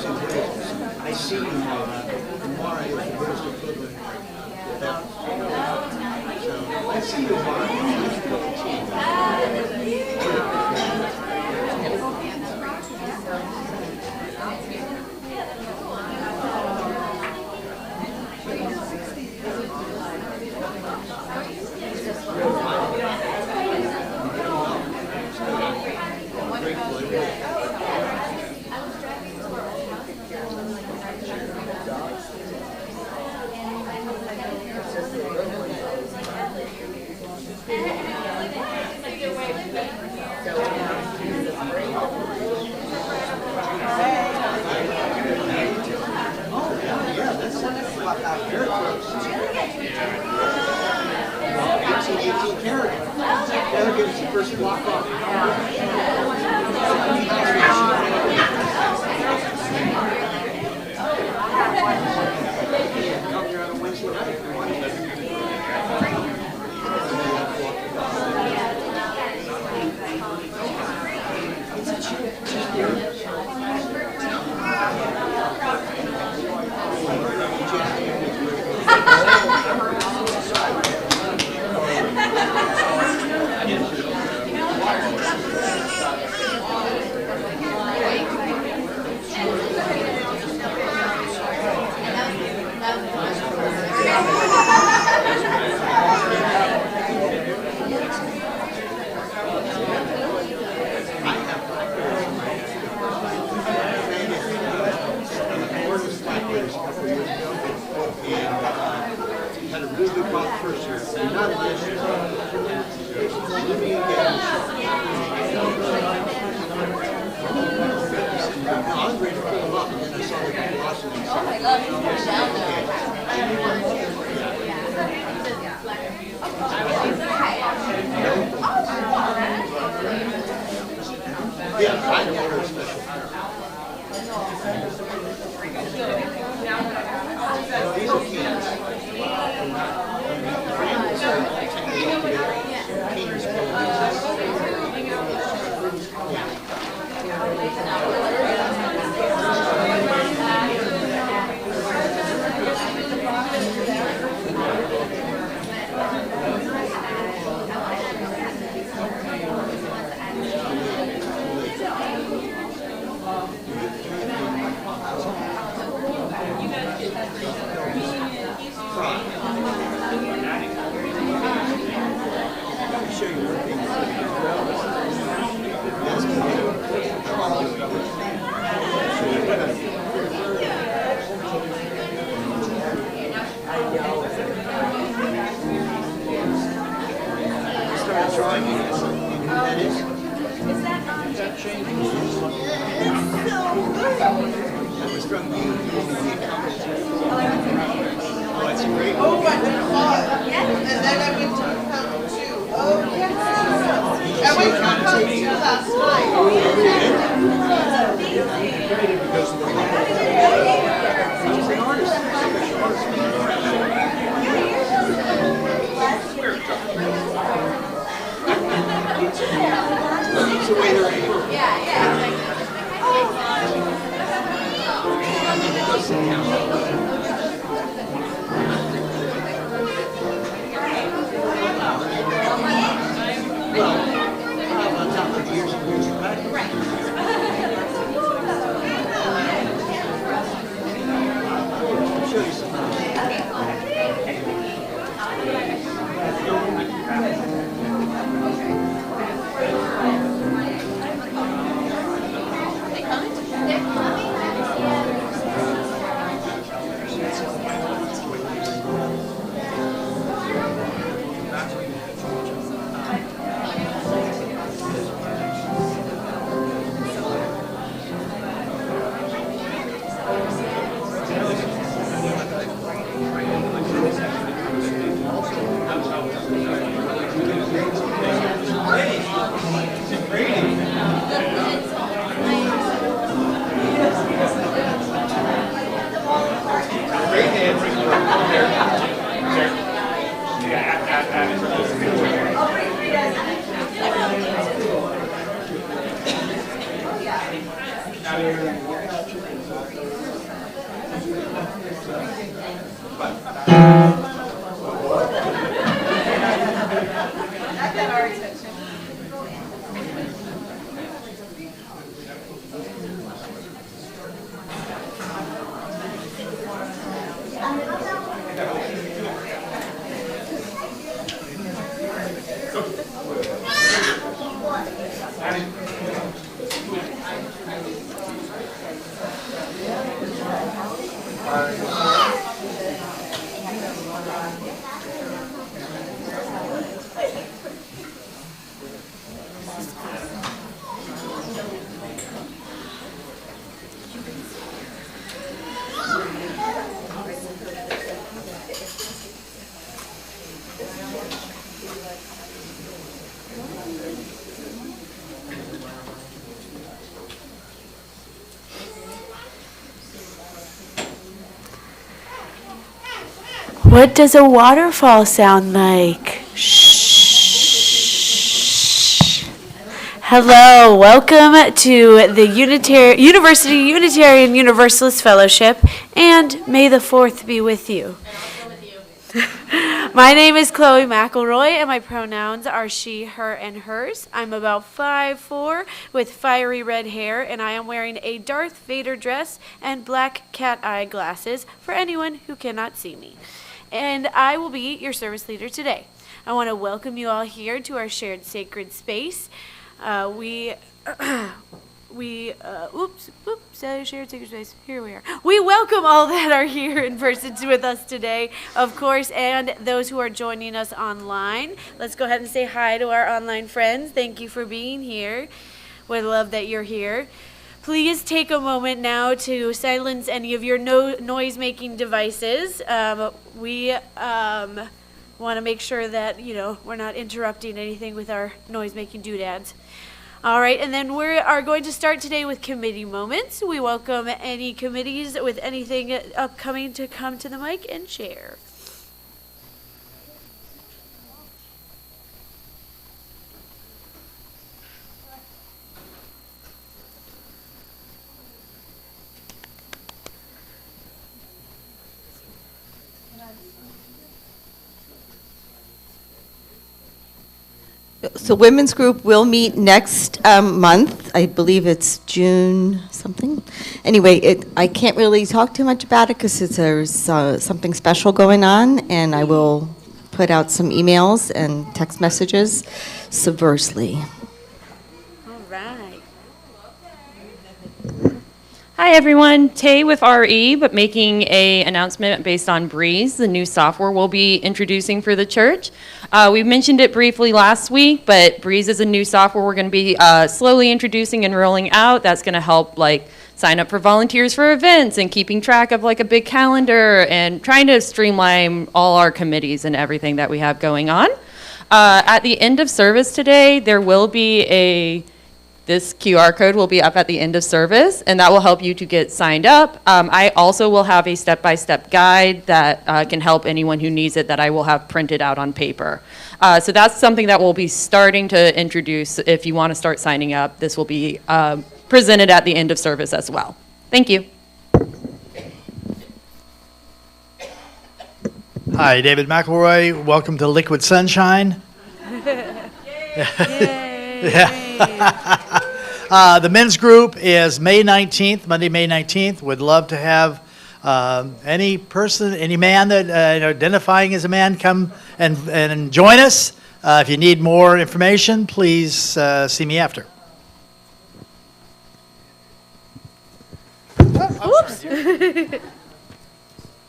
I see you more. Mara is the Buddhist equivalent. So I see you more. What does a waterfall sound like? Shh. Hello, welcome to the University Unitarian Universalist Fellowship, and may the 4th be with you. My name is Chloe McElroy, and my pronouns are she, her, and hers. I'm about 5'4", with fiery red hair, and I am wearing a Darth Vader dress and black cat eye glasses for anyone who cannot see me. And I will be your service leader today. I want to welcome you all here to our shared sacred space. Shared sacred space. Here we are. We welcome all that are here in person with us today, of course, and those who are joining us online. Let's go ahead and say hi to our online friends. Thank you for being here. We love that you're here. Please take a moment now to silence any of your noise-making devices. We want to make sure that, we're not interrupting anything with our noise-making doodads. All right, and then we are going to start today with committee moments. We welcome any committees with anything upcoming to come to the mic and share. So women's group will meet next month. I believe it's June something. Anyway, I can't really talk too much about it because there's something special going on, and I will put out some emails and text messages subversely. All right. Hi everyone, Tay with RE, but making a announcement based on Breeze, the new software we'll be introducing for the church. We mentioned it briefly last week, but Breeze is a new software we're going to be slowly introducing and rolling out. That's going to help sign up for volunteers for events and keeping track of a big calendar and trying to streamline all our committees and everything that we have going on. At the end of service today, there will be this QR code will be up at the end of service, and that will help you to get signed up. I also will have a step-by-step guide that can help anyone who needs it that I will have printed out on paper. So that's something that we'll be starting to introduce. If you want to start signing up, this will be presented at the end of service as well. Thank you. Hi, David McElroy. Welcome to Liquid Sunshine. The men's group is May 19th, Monday, May 19th. Would love to have any man that identifying as a man come and join us. If you need more information, please see me after. Oops.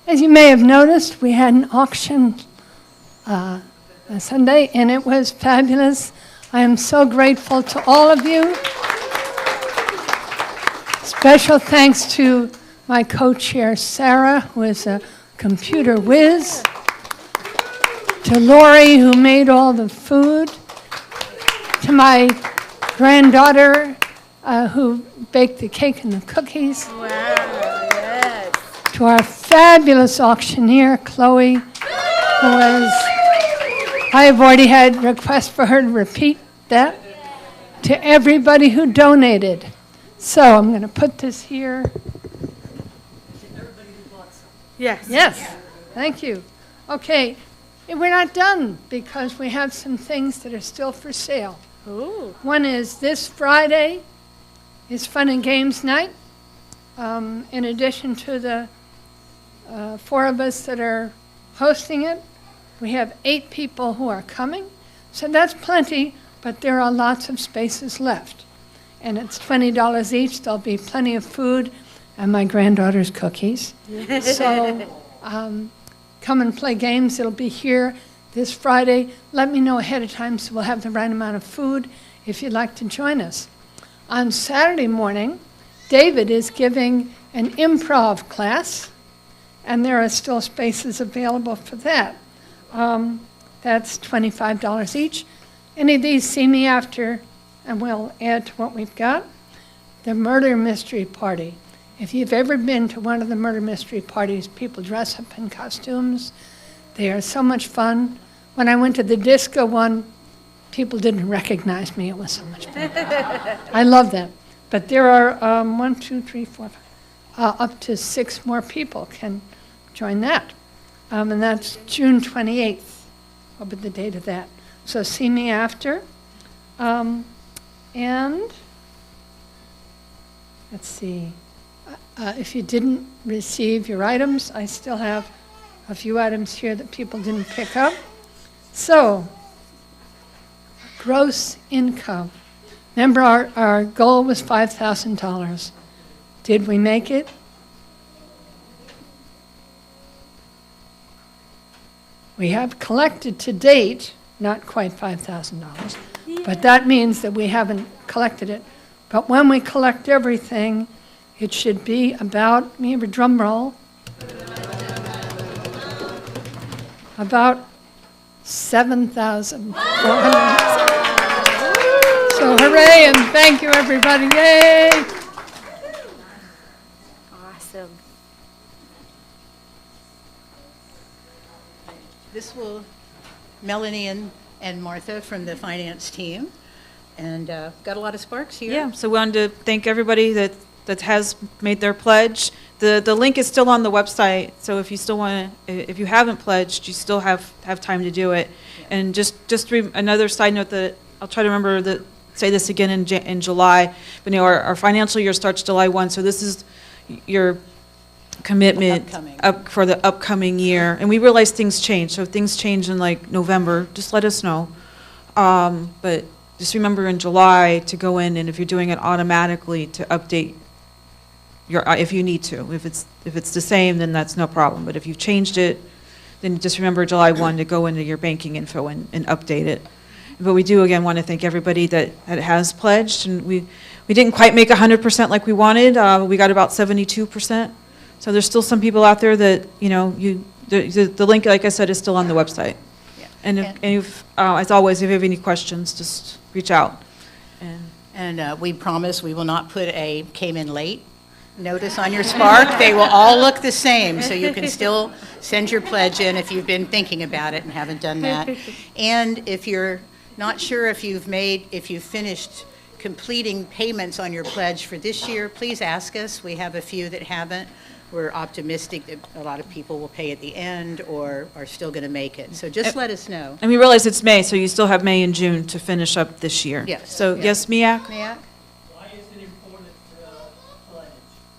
As you may have noticed, we had an auction Sunday, and it was fabulous. I am so grateful to all of you. Special thanks to my co-chair, Sarah, who is a computer whiz, to Lori, who made all the food, to my granddaughter, who baked the cake and the cookies, Wow, yes. to our fabulous auctioneer, Chloe, who was, I have already had requests for her to repeat that, to everybody who donated. So I'm going to put this here. Yes. Yes, thank you. Okay, and we're not done because we have some things that are still for sale. Ooh. One is this Friday is Fun and Games Night. In addition to the 4 of us that are hosting it, we have 8 people who are coming. So that's plenty, but there are lots of spaces left. And it's $20 each. There'll be plenty of food and my granddaughter's cookies. So come and play games. It'll be here this Friday. Let me know ahead of time so we'll have the right amount of food if you'd like to join us. On Saturday morning, David is giving an improv class, and there are still spaces available for that. That's $25 each. Any of these, see me after, and we'll add to what we've got. The murder mystery party. If you've ever been to one of the murder mystery parties, people dress up in costumes. They are so much fun. When I went to the disco one, people didn't recognize me. It was so much fun. I love them. But there are 1, 2, 3, 4, 5, up to 6 more people can join that. And that's June 28th. What would be the date of that? So see me after. And let's see. If you didn't receive your items, I still have a few items here that people didn't pick up. So, gross income. Remember, our goal was $5,000. Did we make it? We have collected to date, not quite $5,000, but that means that we haven't collected it. But when we collect everything, it should be about, let me have a drum roll, about $7,400. So hooray and thank you, everybody. Yay! Awesome. This will, Melanie and Martha from the finance team, and got a lot of sparks here. Yeah, so we wanted to thank everybody that has made their pledge. The link is still on the website, so if you still want to, if you haven't pledged, you still have time to do it. And just another side note that I'll try to remember that say this again in July, but our financial year starts July 1, so this is your commitment up for the upcoming year. And we realize things change, so if things change in like November, just let us know. But just remember in July to go in, and if you're doing it automatically, to update if you need to. If it's the same, then that's no problem. But if you've changed it, then just remember July 1 to go into your banking info and update it. But we do, again, want to thank everybody that has pledged. And we didn't quite make 100% like we wanted. We got about 72%. So there's still some people out there that, the link, like I said, is still on the website. Yeah. And as always, if you have any questions, just reach out. And we promise we will not put a came in late notice on your Spark. They will all look the same, so you can still send your pledge in if you've been thinking about it and haven't done that. And if you're not sure if you've finished completing payments on your pledge for this year, please ask us. We have a few that haven't. We're optimistic that a lot of people will pay at the end or are still going to make it. So just let us know. And we realize it's May, so you still have May and June to finish up this year. Yes. So, yes, Miak? Miak? Why is it important to pledge?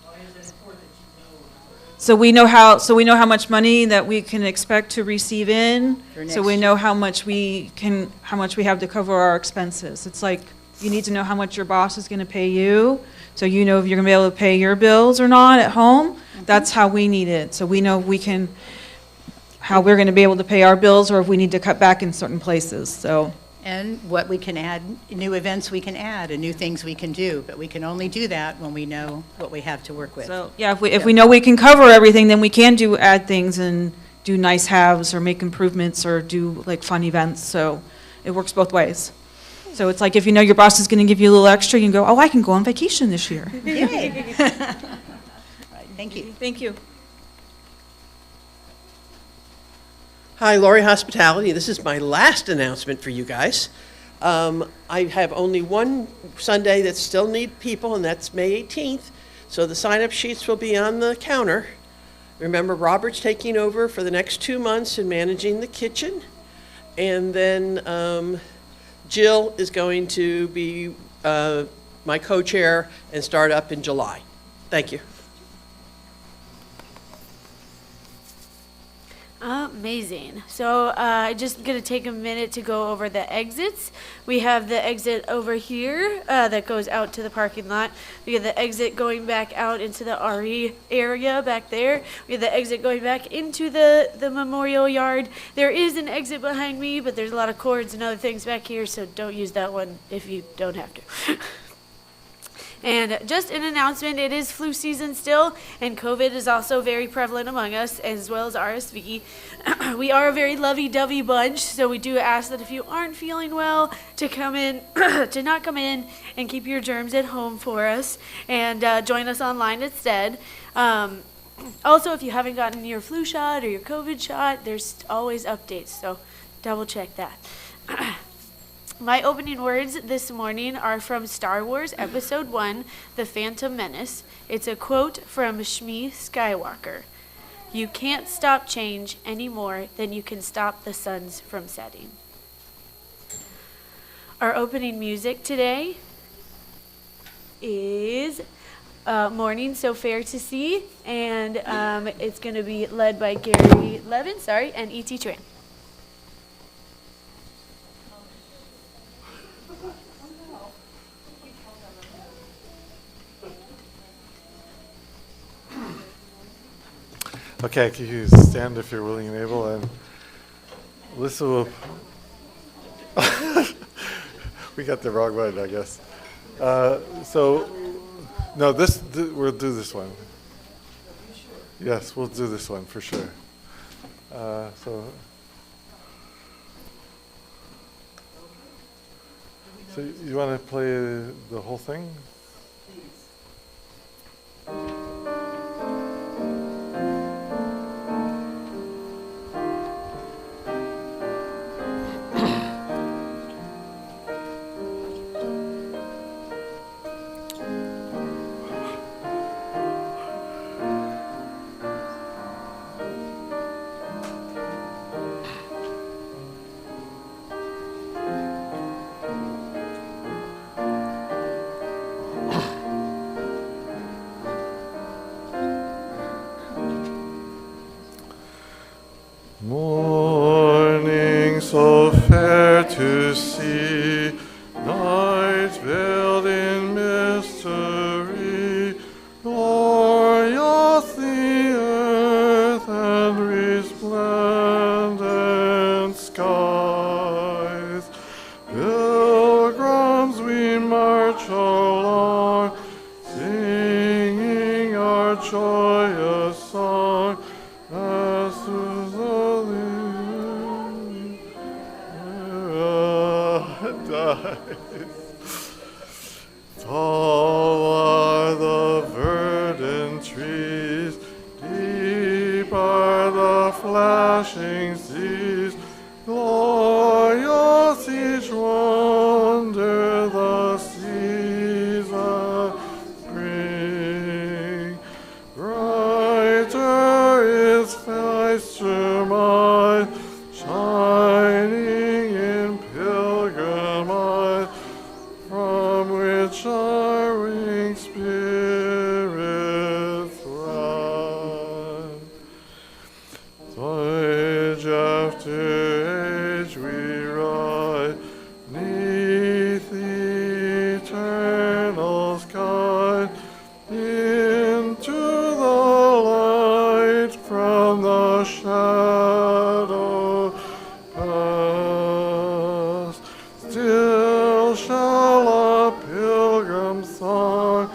Why is it important that you know? So we know how much money that we can expect to receive in. So we know how much we have to cover our expenses. It's like you need to know how much your boss is going to pay you, so you know if you're going to be able to pay your bills or not at home. That's how we need it. So we know how we're going to be able to pay our bills, or if we need to cut back in certain places. So. And what we can add, new events we can add, and new things we can do. But we can only do that when we know what we have to work with. So, yeah, if we know we can cover everything, then we can add things and do nice halves or make improvements or do like fun events. So it works both ways. So it's like if you know your boss is going to give you a little extra, you can go, oh, I can go on vacation this year. Yay. Thank you. Thank you. Hi, Laurie Hospitality. This is my last announcement for you guys. I have only one Sunday that still need people, and that's May 18th. So the sign-up sheets will be on the counter. Remember, Robert's taking over for the next 2 months and managing the kitchen. And then Jill is going to be my co-chair and start up in July. Thank you. Amazing. So I'm just going to take a minute to go over the exits. We have the exit over here that goes out to the parking lot. We have the exit going back out into the RE area back there. We have the exit going back into the memorial yard. There is an exit behind me, but there's a lot of cords and other things back here, so don't use that one if you don't have to. And just an announcement, it is flu season still, and COVID is also very prevalent among us, as well as RSV. We are a very lovey-dovey bunch, so we do ask that if you aren't feeling well, to come in, to not come in and keep your germs at home for us, and join us online instead. Also, if you haven't gotten your flu shot or your COVID shot, there's always updates, so double check that. My opening words this morning are from Star Wars Episode 1, The Phantom Menace. It's a quote from Shmi Skywalker. "You can't stop change any more than you can stop the suns from setting." Our opening music today is Morning So Fair to See, and it's going to be led by Gary Levin, and E.T. Tran. Okay, can you stand if you're willing and able, and Alyssa will... We got the wrong one, I guess. No, we'll do this one. Yes, we'll do this one for sure. So you want to play the whole thing? Morning so fair to see, night veiled in mystery, glorious the earth and resplendent skies. Pilgrims we march along, singing our joyous song, as to the tall are the verdant trees, deep are the flashing seas, glorious each wonder the season bring. Brighter is Christ's mine, shining in pilgrim eyes, from which our winged spirits run. Age after age we ride, 'neath the eternal sky, into the light from the shadow past. Still shall a pilgrim song,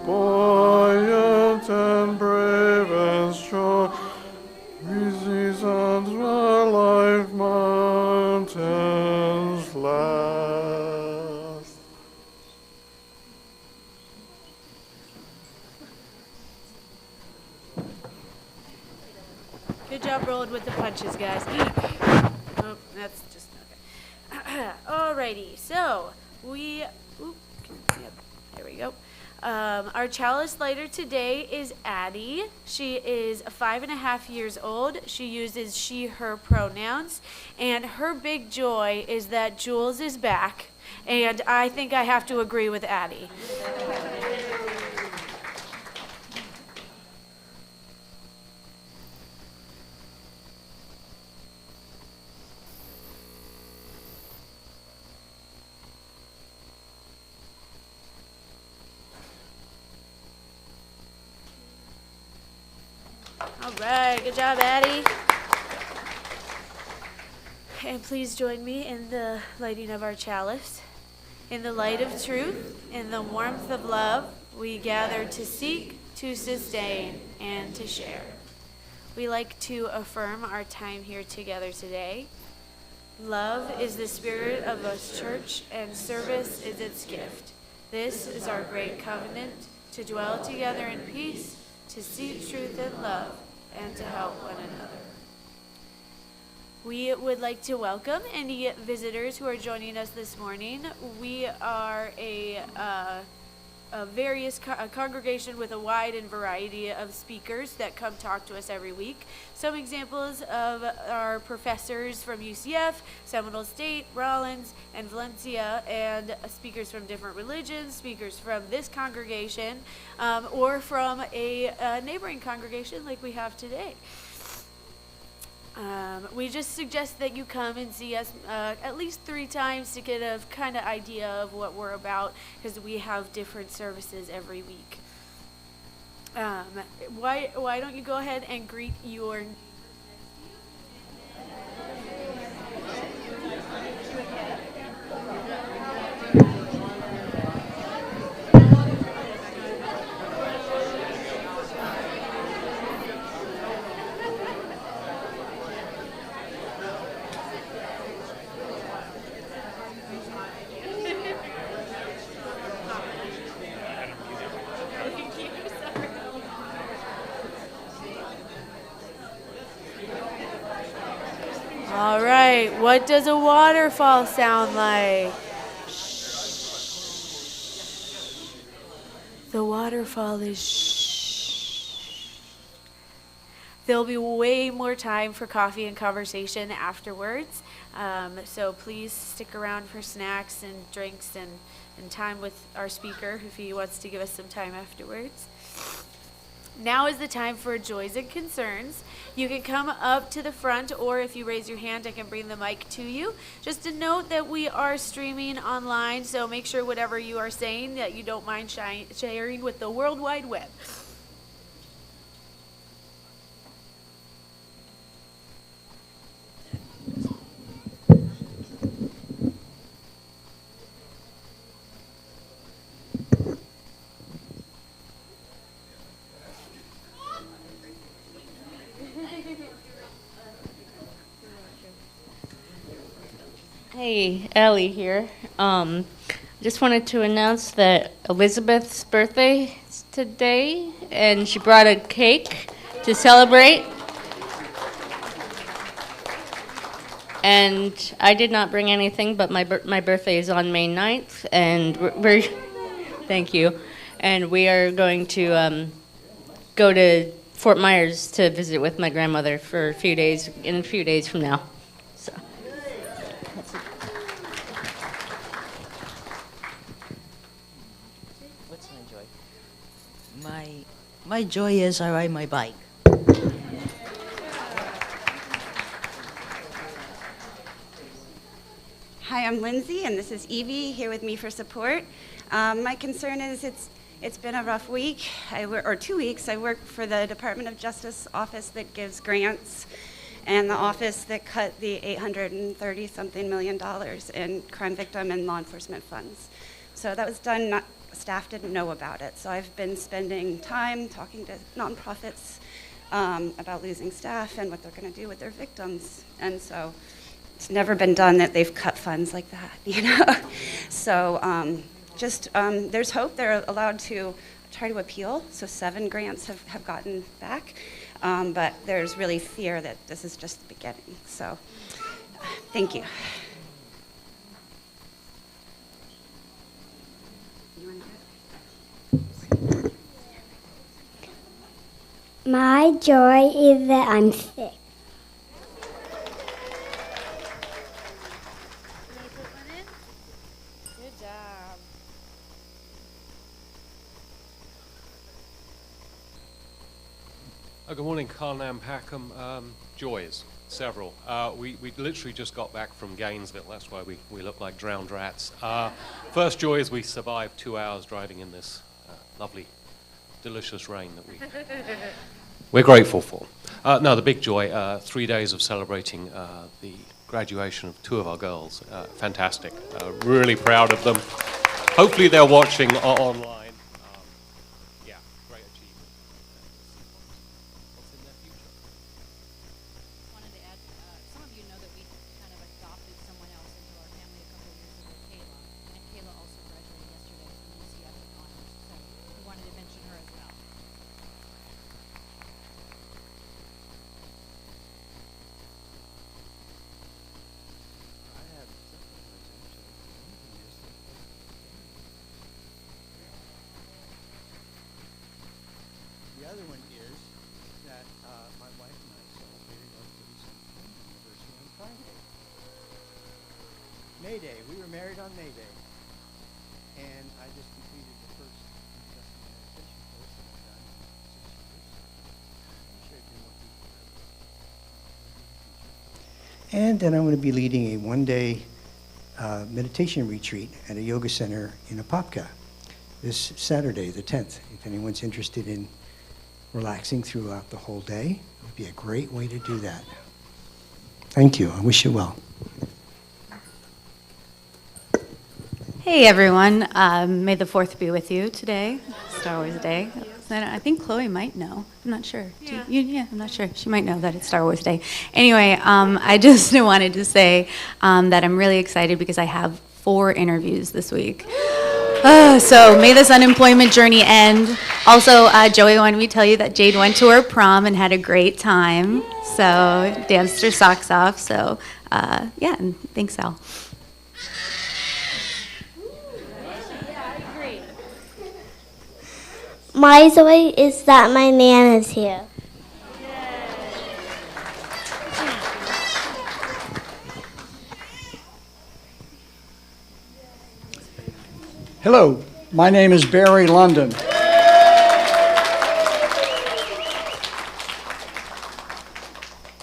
buoyant and brave and strong, reasons our life mountains last. Good job rolling with the punches, guys. Oh, that's just okay. Alrighty, so yep, there we go. Our chalice lighter today is Addie. She is 5.5 years old. She uses she, her pronouns. And her big joy is that Jules is back. And I think I have to agree with Addie. All right, good job, Addie. And please join me in the lighting of our chalice. In the light of truth, in the warmth of love, we gather to seek, to sustain, and to share. We like to affirm our time here together today. Love is the spirit of a church, and service is its gift. This is our great covenant, to dwell together in peace, to seek truth and love, and to help one another. We would like to welcome any visitors who are joining us this morning. We are a congregation with a wide and variety of speakers that come talk to us every week. Some examples of our professors from UCF, Seminole State, Rollins, and Valencia, and speakers from different religions, speakers from this congregation, or from a neighboring congregation like we have today. We just suggest that you come and see us at least 3 times to get a kind of idea of what we're about, because we have different services every week. Why don't you go ahead and greet your All right, what does a waterfall sound like? The waterfall is shh. There'll be way more time for coffee and conversation afterwards, so please stick around for snacks and drinks and time with our speaker if he wants to give us some time afterwards. Now is the time for joys and concerns. You can come up to the front, or if you raise your hand, I can bring the mic to you. Just a note that we are streaming online, so make sure whatever you are saying that you don't mind sharing with the World Wide Web. Hey, Ellie here. Just wanted to announce that Elizabeth's birthday is today, and she brought a cake to celebrate. And I did not bring anything, but my birthday is on May 9th, and we're thank you. And we are going to go to Fort Myers to visit with my grandmother for a few days from now. So. What's my joy? My joy is I ride my bike. Hi, I'm Lindsay, and this is Evie here with me for support. My concern is it's been a rough week, or 2 weeks. I work for the Department of Justice office that gives grants, and the office that cut the $830-something million in crime victim and law enforcement funds. So that was done, staff didn't know about it. So I've been spending time talking to nonprofits about losing staff and what they're going to do with their victims. And so it's never been done that they've cut funds like that, you know? So there's hope. They're allowed to try to appeal. So 7 grants have gotten back. But there's really fear that this is just the beginning. So thank you. You want to do it? My joy is that I'm sick. Good job. Good morning, Carnam Packham. Joys, several. We literally just got back from Gainesville. That's why we look like drowned rats. First joy is we survived 2 hours driving in this lovely, delicious rain that we're grateful for. No, the big joy, 3 days of celebrating the graduation of 2 of our girls. Fantastic. Really proud of them. Hopefully they're watching online. Yeah, great achievement. What's in their future? Wanted to add, some of you know that we kind of adopted someone else into our family a couple of years ago, Kayla. And Kayla also graduated yesterday from UCF with honors. So we wanted to mention her as well. The other one is that my wife and I celebrated our 37th anniversary on Friday. May Day. We were married on May Day. And I just completed the first New Testament meditation course that I've done in 6 years. I'm sure it'd be more people there. And then I'm going to be leading a one-day meditation retreat at a yoga center in Apopka this Saturday, the 10th. If anyone's interested in relaxing throughout the whole day, it would be a great way to do that. Thank you. I wish you well. Hey everyone, may the 4th be with you today, Star Wars Day. I think Chloe might know, I'm not sure. Yeah. I'm not sure, she might know that it's Star Wars Day. Anyway, I just wanted to say that I'm really excited because I have 4 interviews this week. So may this unemployment journey end. Also, Joey wanted me to tell you that Jade went to her prom and had a great time, so danced her socks off, so yeah, and thanks Al. My joy is that my man is here. Hello, my name is Barry London.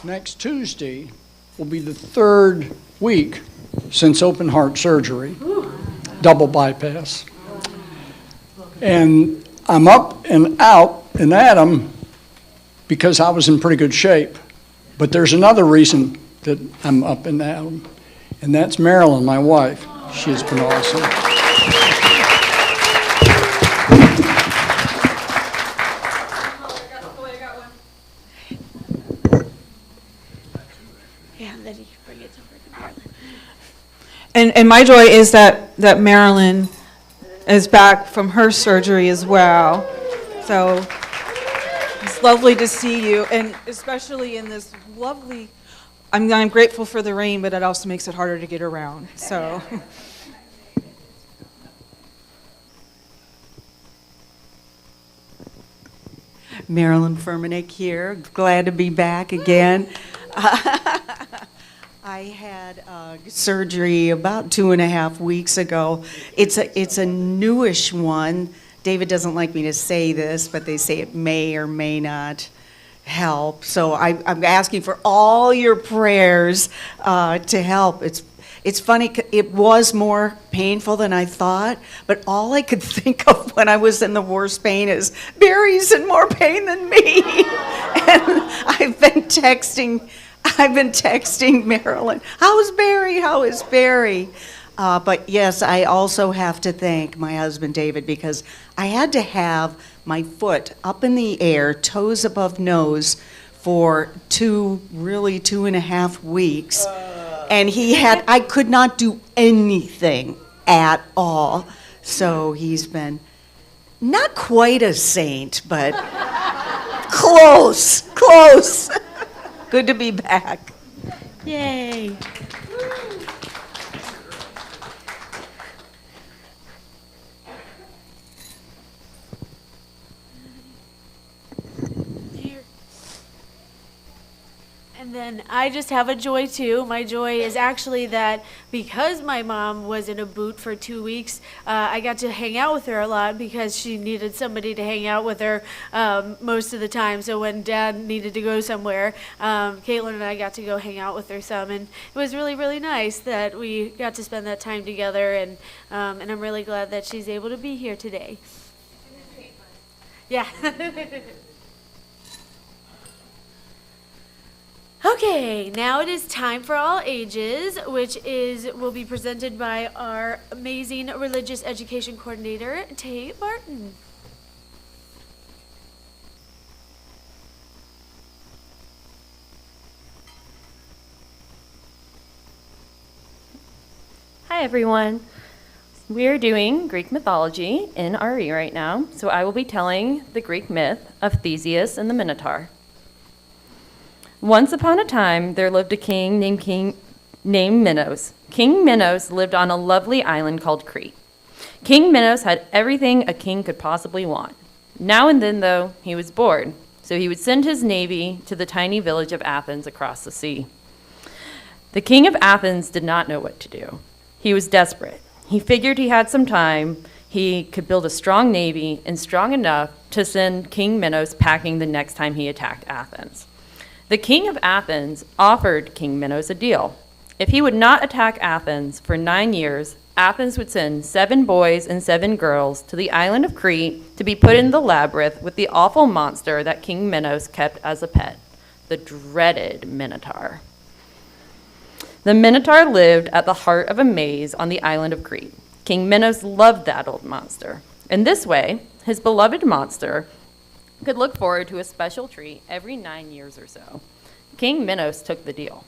Next Tuesday will be the 3rd week since open heart surgery, double bypass. And I'm up and out and at 'em because I was in pretty good shape. But there's another reason that I'm up and at 'em, and that's Marilyn, my wife. She's been awesome. And my joy is that Marilyn is back from her surgery as well. So it's lovely to see you, and especially in this lovely, I'm grateful for the rain, but it also makes it harder to get around, so. Marilyn Furmanek here, glad to be back again. I had surgery about 2.5 weeks ago. It's a newish one. David doesn't like me to say this, but they say it may or may not help. So I'm asking for all your prayers to help. It's funny, it was more painful than I thought, but all I could think of when I was in the worst pain is, Barry's in more pain than me. And I've been texting Marilyn, how is Barry? How is Barry? But yes, I also have to thank my husband, David, because I had to have my foot up in the air, toes above nose, for 2.5 weeks. And I could not do anything at all. So he's been not quite a saint, but close. Good to be back. Yay. There And then I just have a joy too. My joy is actually that because my mom was in a boot for 2 weeks, I got to hang out with her a lot because she needed somebody to hang out with her most of the time. So when Dad needed to go somewhere, Caitlin and I got to go hang out with her some, and it was really, really nice that we got to spend that time together. And I'm really glad that she's able to be here today. Yeah. Okay, now it is time for All Ages, which will be presented by our amazing religious education coordinator, Tay Barton. Hi, everyone. We are doing Greek mythology in RE right now, so I will be telling the Greek myth of Theseus and the Minotaur. Once upon a time, there lived a king named Minos. King Minos lived on a lovely island called Crete. King Minos had everything a king could possibly want. Now and then, though, he was bored, so he would send his navy to the tiny village of Athens across the sea. The king of Athens did not know what to do. He was desperate. He figured he had some time. He could build a strong navy and strong enough to send King Minos packing the next time he attacked Athens. The king of Athens offered King Minos a deal. If he would not attack Athens for 9 years, Athens would send 7 boys and 7 girls to the island of Crete to be put in the labyrinth with the awful monster that King Minos kept as a pet, the dreaded Minotaur. The Minotaur lived at the heart of a maze on the island of Crete. King Minos loved that old monster. In this way, his beloved monster could look forward to a special treat every 9 years or so. King Minos took the deal.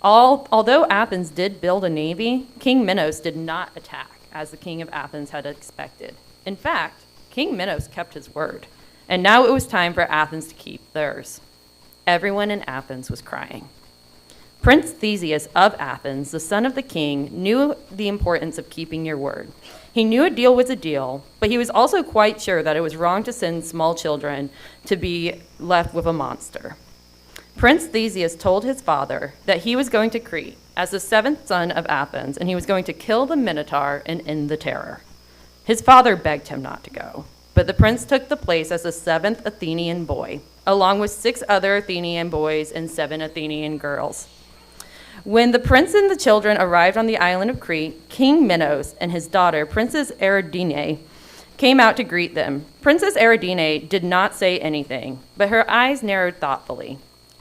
Although Athens did build a navy, King Minos did not attack as the king of Athens had expected. In fact, King Minos kept his word, and now it was time for Athens to keep theirs. Everyone in Athens was crying. Prince Theseus of Athens, the son of the king, knew the importance of keeping your word. He knew a deal was a deal, but he was also quite sure that it was wrong to send small children to be left with a monster. Prince Theseus told his father that he was going to Crete as the 7th son of Athens, and he was going to kill the Minotaur and end the terror. His father begged him not to go, but the prince took the place as the 7th Athenian boy, along with 6 other Athenian boys and 7 Athenian girls. When the prince and the children arrived on the island of Crete, King Minos and his daughter, Princess Eridine, came out to greet them. Princess Eridine did not say anything, but her eyes narrowed thoughtfully.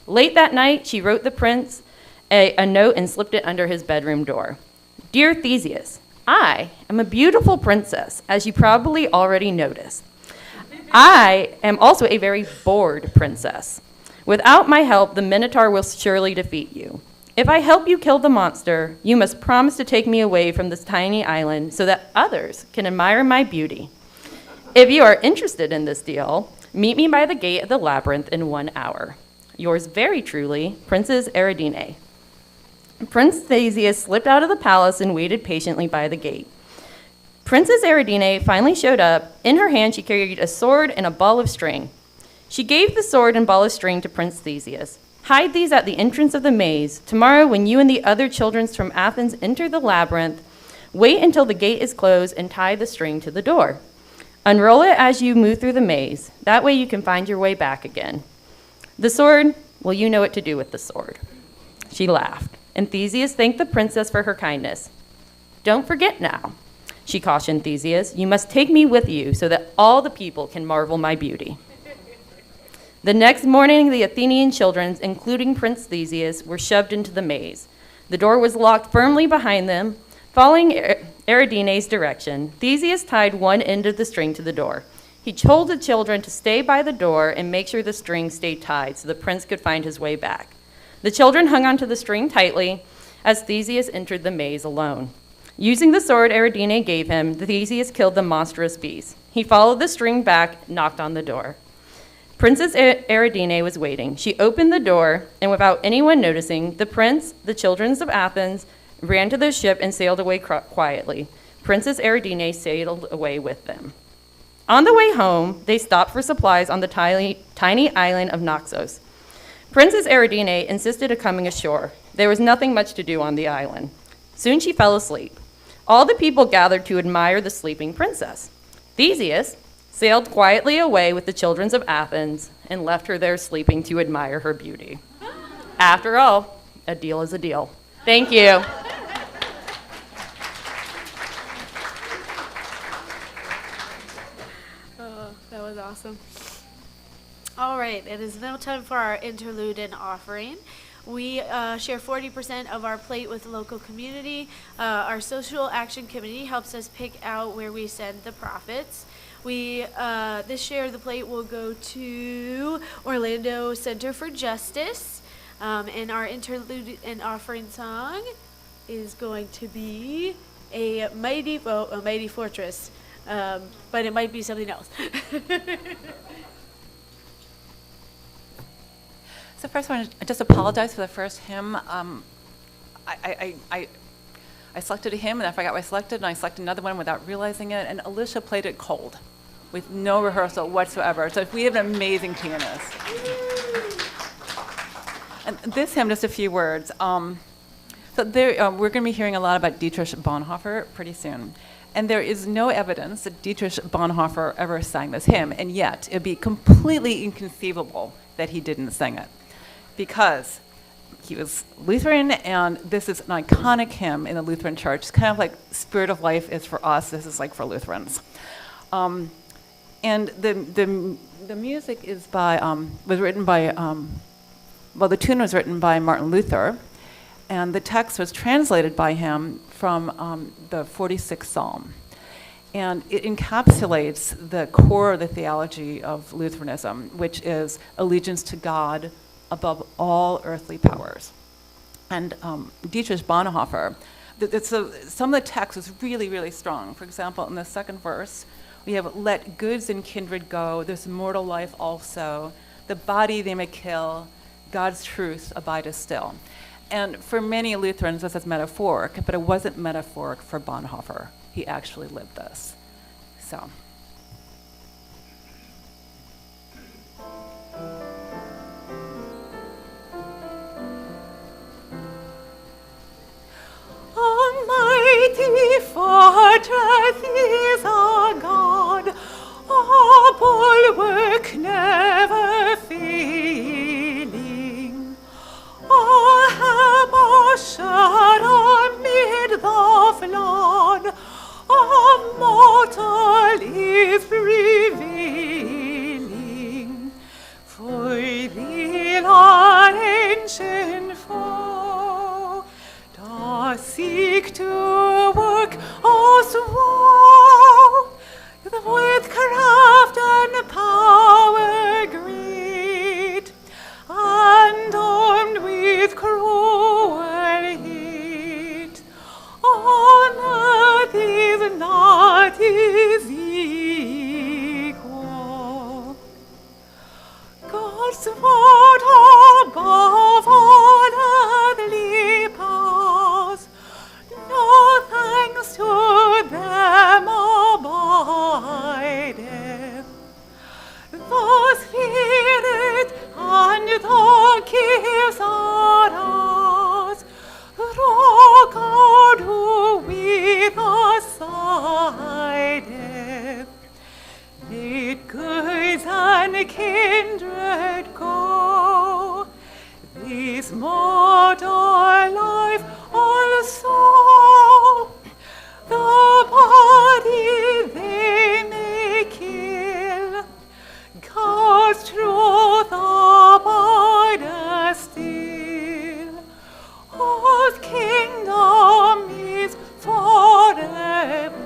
Late that night, she wrote the prince a note and slipped it under his bedroom door. Dear Theseus, I am a beautiful princess, as you probably already noticed. I am also a very bored princess. Without my help, the Minotaur will surely defeat you. If I help you kill the monster, you must promise to take me away from this tiny island so that others can admire my beauty. If you are interested in this deal, meet me by the gate of the labyrinth in 1 hour. Yours very truly, Princess Eridine. Prince Theseus slipped out of the palace and waited patiently by the gate. Princess Eridine finally showed up. In her hand, she carried a sword and a ball of string. She gave the sword and ball of string to Prince Theseus. Hide these at the entrance of the maze. Tomorrow, when you and the other children from Athens enter the labyrinth, wait until the gate is closed and tie the string to the door. Unroll it as you move through the maze. That way you can find your way back again. The sword, well, you know what to do with the sword. She laughed, and Theseus thanked the princess for her kindness. Don't forget now, she cautioned Theseus. You must take me with you so that all the people can marvel my beauty. The next morning, the Athenian children, including Prince Theseus, were shoved into the maze. The door was locked firmly behind them. Following Eridine's direction, Theseus tied one end of the string to the door. He told the children to stay by the door and make sure the string stayed tied so the prince could find his way back. The children hung onto the string tightly as Theseus entered the maze alone. Using the sword Eridine gave him, Theseus killed the monstrous beast. He followed the string back, knocked on the door. Princess Eridine was waiting. She opened the door, and without anyone noticing, the prince, the children of Athens, ran to the ship and sailed away quietly. Princess Eridine sailed away with them. On the way home, they stopped for supplies on the tiny island of Naxos. Princess Eridine insisted on coming ashore. There was nothing much to do on the island. Soon she fell asleep. All the people gathered to admire the sleeping princess. Theseus sailed quietly away with the children of Athens and left her there sleeping to admire her beauty. After all, a deal is a deal. Thank you. Oh, that was awesome. All right, it is now time for our interlude and offering. We share 40% of our plate with the local community. Our social action committee helps us pick out where we send the profits. This share of the plate will go to Orlando Center for Justice. And our interlude and offering song is going to be a mighty fortress, but it might be something else. So first, I want to just apologize for the first hymn. I selected a hymn, and I forgot what I selected, and I selected another one without realizing it, and Alicia played it cold, with no rehearsal whatsoever. So we have an amazing pianist. And this hymn, just a few words. We're going to be hearing a lot about Dietrich Bonhoeffer pretty soon. And there is no evidence that Dietrich Bonhoeffer ever sang this hymn, and yet it would be completely inconceivable that he didn't sing it, because he was Lutheran, and this is an iconic hymn in the Lutheran Church. It's kind of like Spirit of Life is for us. This is like for Lutherans. And the music is was written by, the tune was written by Martin Luther, and the text was translated by him from the 46th Psalm. And it encapsulates the core of the theology of Lutheranism, which is allegiance to God above all earthly powers. And Dietrich Bonhoeffer, some of the text is really, really strong. For example, in the second verse, we have, let goods and kindred go, this mortal life also, the body they may kill, God's truth abideth still. And for many Lutherans, this is metaphoric, but it wasn't metaphoric for Bonhoeffer. He actually lived this. So. Almighty fortress is our God, our bulwark never failing. Our help, our shut amid the flood of mortal is prevailing. For thee, our ancient foe, doth seek to work us woe, with craft and power great, and armed with cruel hate. On earth is not his equal. God's word above all earthly powers, no thanks to them abideth. The Spirit and the gifts are ours, through God who with us sideth. Let goods and kindred go, this mortal life also, the body they may kill, God's truth abideth still, whose kingdom is forever.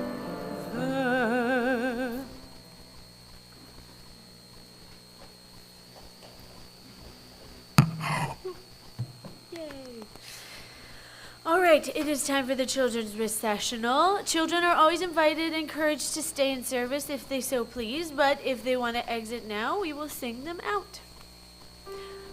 All right, it is time for the children's recessional. Children are always invited and encouraged to stay in service if they so please, but if they want to exit now, we will sing them out.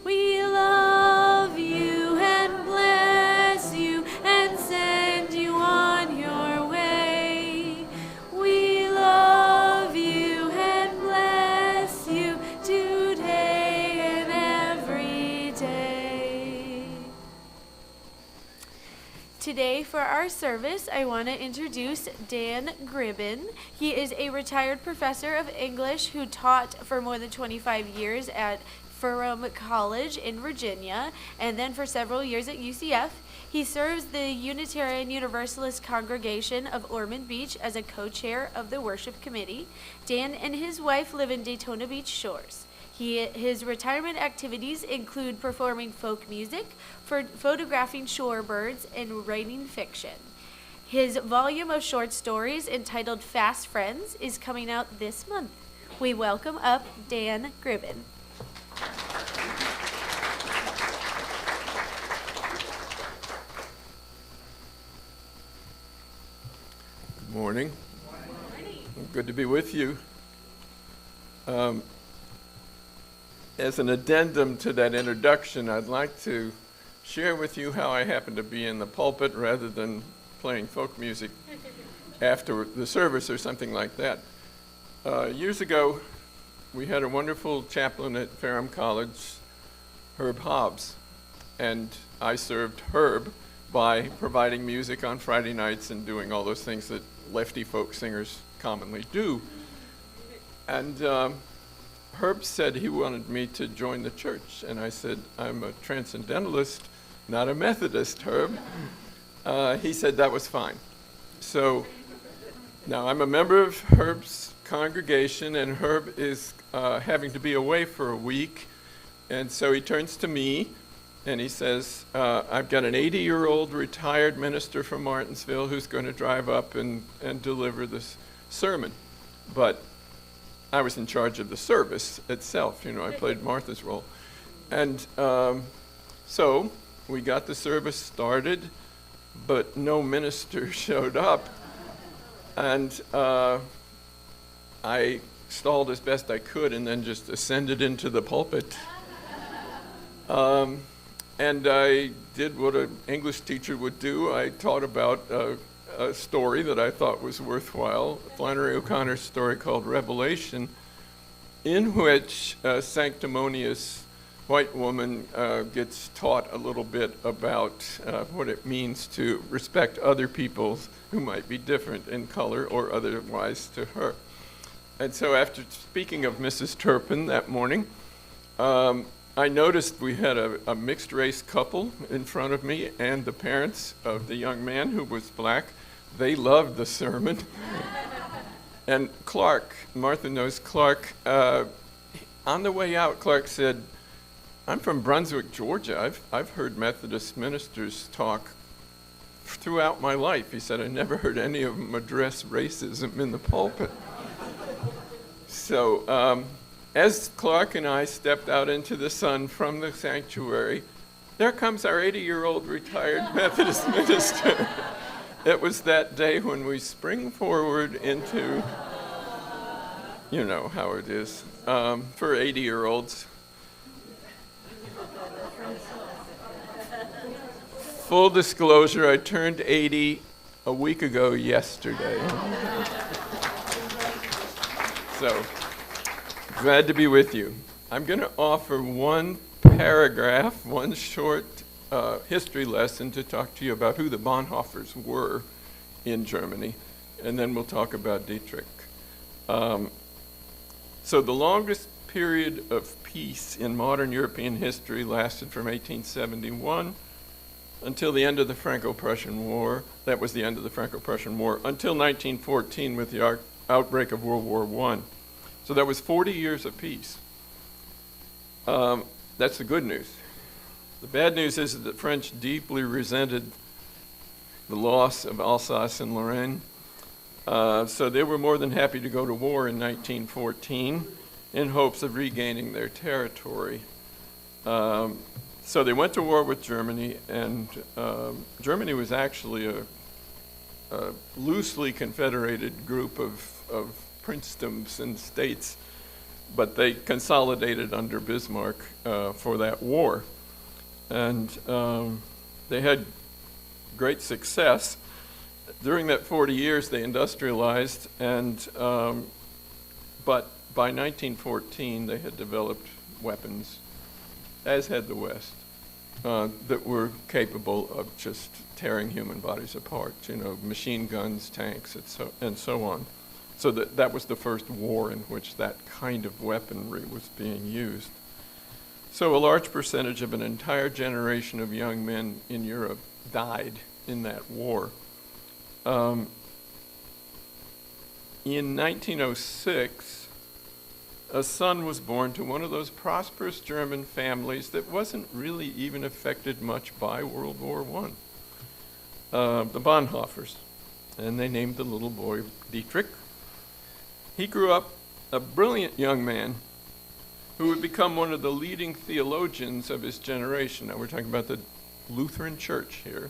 We love you and bless you and send you on your way. We love you and bless you today and every day. today for our service, I want to introduce Dan Gribbin. He is a retired professor of English who taught for more than 25 years at Ferrum College in Virginia, and then for several years at UCF. He serves the Unitarian Universalist Congregation of Ormond Beach as a co-chair of the worship committee. Dan and his wife live in Daytona Beach Shores. His retirement activities include performing folk music, photographing shorebirds, and writing fiction. His volume of short stories entitled Fast Friends is coming out this month. We welcome up Dan Gribbin. Good morning. Good to be with you. As an addendum to that introduction, I'd like to share with you how I happen to be in the pulpit rather than playing folk music after the service or something like that. Years ago, we had a wonderful chaplain at Ferrum College, Herb Hobbs, and I served Herb by providing music on Friday nights and doing all those things that lefty folk singers commonly do. And Herb said he wanted me to join the church, and I said, I'm a transcendentalist, not a Methodist, Herb. He said that was fine. So now I'm a member of Herb's congregation, and Herb is having to be away for a week, and so he turns to me and he says, I've got an 80-year-old retired minister from Martinsville who's going to drive up and deliver this sermon. But I was in charge of the service itself, you know, I played Martha's role. And so we got the service started, but no minister showed up. And I stalled as best I could and then just ascended into the pulpit. And I did what an English teacher would do. I taught about a story that I thought was worthwhile, Flannery O'Connor's story called Revelation, in which a sanctimonious white woman gets taught a little bit about what it means to respect other people who might be different in color or otherwise to her. And so after speaking of Mrs. Turpin that morning, I noticed we had a mixed race couple in front of me and the parents of the young man who was black. They loved the sermon. And Clark, Martha knows Clark, on the way out, Clark said, I'm from Brunswick, Georgia. I've heard Methodist ministers talk throughout my life. He said, I never heard any of them address racism in the pulpit. So as Clark and I stepped out into the sun from the sanctuary, there comes our 80-year-old retired Methodist minister. It was that day when we spring forward into, you know how it is, for 80-year-olds. Full disclosure, I turned 80 a week ago yesterday. So, glad to be with you. I'm going to offer one paragraph, one short history lesson to talk to you about who the Bonhoeffers were in Germany, and then we'll talk about Dietrich. So the longest period of peace in modern European history lasted from 1871 until the end of the Franco-Prussian War. That was the end of the Franco-Prussian War, until 1914 with the outbreak of World War I. So that was 40 years of peace. That's the good news. The bad news is that the French deeply resented the loss of Alsace and Lorraine. So they were more than happy to go to war in 1914 in hopes of regaining their territory. So they went to war with Germany, and Germany was actually a loosely confederated group of princedoms and states, but they consolidated under Bismarck for that war. And they had great success. During that 40 years, they industrialized, and but by 1914, they had developed weapons, as had the West. that were capable of just tearing human bodies apart, machine guns, tanks, and so on. So that was the first war in which that kind of weaponry was being used. So a large percentage of an entire generation of young men in Europe died in that war. In 1906, a son was born to one of those prosperous German families that wasn't really even affected much by World War I, the Bonhoeffers. And they named the little boy Dietrich. He grew up a brilliant young man who would become one of the leading theologians of his generation. Now we're talking about the Lutheran Church here.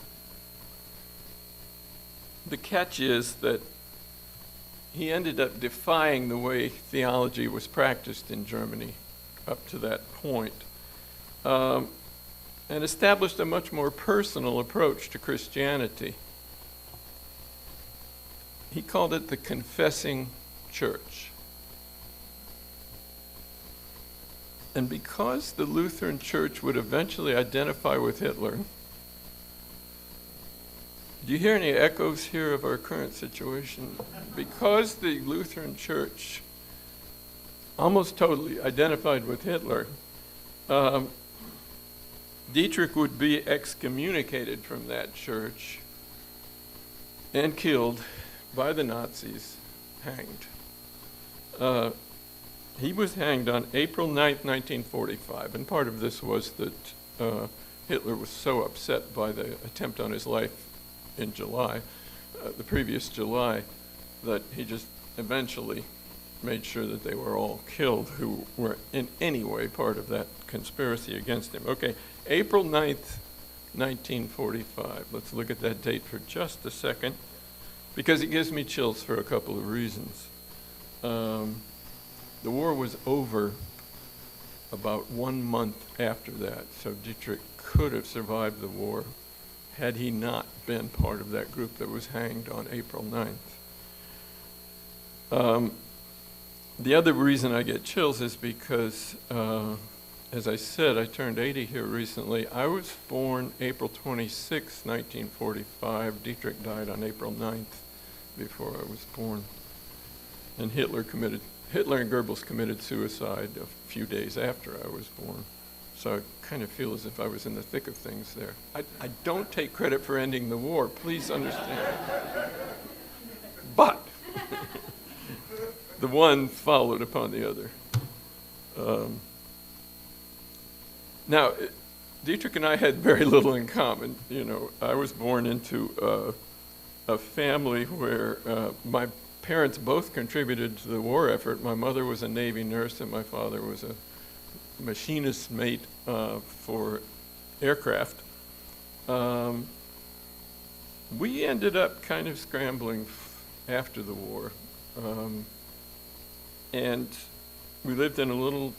The catch is that he ended up defying the way theology was practiced in Germany up to that point, and established a much more personal approach to Christianity. He called it the confessing church. And because the Lutheran Church would eventually identify with Hitler, do you hear any echoes here of our current situation? Because the Lutheran Church almost totally identified with Hitler, Dietrich would be excommunicated from that church and killed by the Nazis, hanged. He was hanged on April 9th, 1945, and part of this was that Hitler was so upset by the attempt on his life in July, the previous July, that he just eventually made sure that they were all killed who were in any way part of that conspiracy against him. Okay, April 9th, 1945. Let's look at that date for just a second, because it gives me chills for a couple of reasons. The war was over about 1 month after that, so Dietrich could have survived the war had he not been part of that group that was hanged on April 9th. The other reason I get chills is because, as I said, I turned 80 here recently. I was born April 26, 1945. Dietrich died on April 9th before I was born. And Hitler and Goebbels committed suicide a few days after I was born. So I kind of feel as if I was in the thick of things there. I don't take credit for ending the war, please understand. But the one followed upon the other. Now, Dietrich and I had very little in common. I was born into a family where my parents both contributed to the war effort. My mother was a Navy nurse and my father was a machinist mate for aircraft. We ended up kind of scrambling after the war. And we lived in a little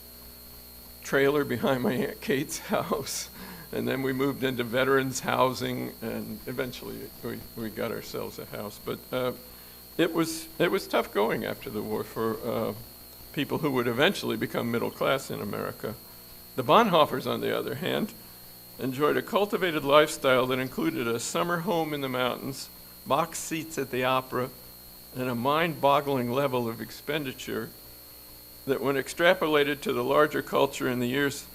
trailer behind my Aunt Kate's house. And then we moved into veterans housing, and eventually we got ourselves a house. But it was tough going after the war for people who would eventually become middle class in America. The Bonhoeffers, on the other hand, enjoyed a cultivated lifestyle that included a summer home in the mountains, box seats at the opera, and a mind-boggling level of expenditure that, when extrapolated to the larger culture in the years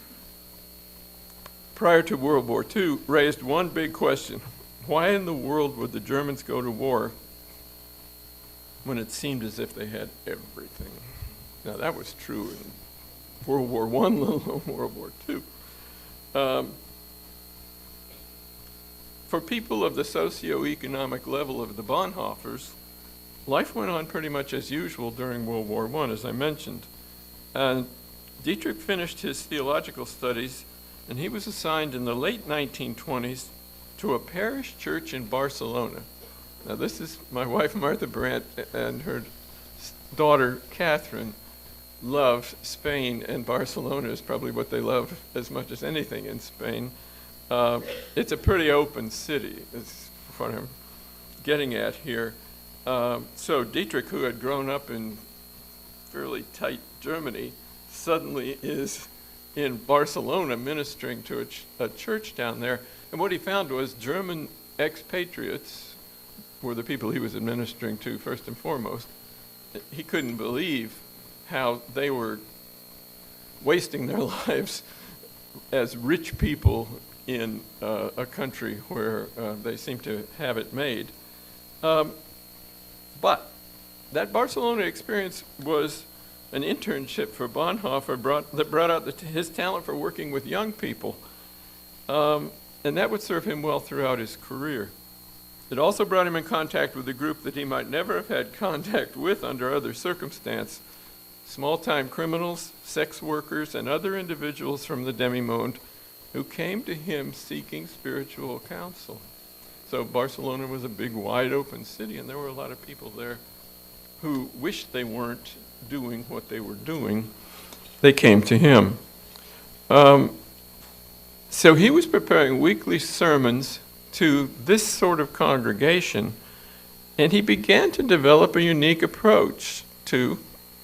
prior to World War II, raised one big question. Why in the world would the Germans go to war when it seemed as if they had everything? Now, that was true in World War I, let alone World War II. For people of the socioeconomic level of the Bonhoeffers, life went on pretty much as usual during World War I, as I mentioned. And Dietrich finished his theological studies, and he was assigned in the late 1920s to a parish church in Barcelona. Now, this is my wife, Martha Brandt, and her daughter, Catherine, love Spain, and Barcelona is probably what they love as much as anything in Spain. It's a pretty open city, is what I'm getting at here. So Dietrich, who had grown up in fairly tight Germany, suddenly is in Barcelona ministering to a church down there. And what he found was German expatriates were the people he was administering to first and foremost. He couldn't believe how they were wasting their lives as rich people in a country where they seem to have it made. But that Barcelona experience was an internship for Bonhoeffer that brought out his talent for working with young people. And that would serve him well throughout his career. It also brought him in contact with a group that he might never have had contact with under other circumstances: small-time criminals, sex workers, and other individuals from the demi-monde who came to him seeking spiritual counsel. So Barcelona was a big, wide-open city, and there were a lot of people there who wished they weren't doing what they were doing. They came to him. So he was preparing weekly sermons to this sort of congregation, and he began to develop a unique approach to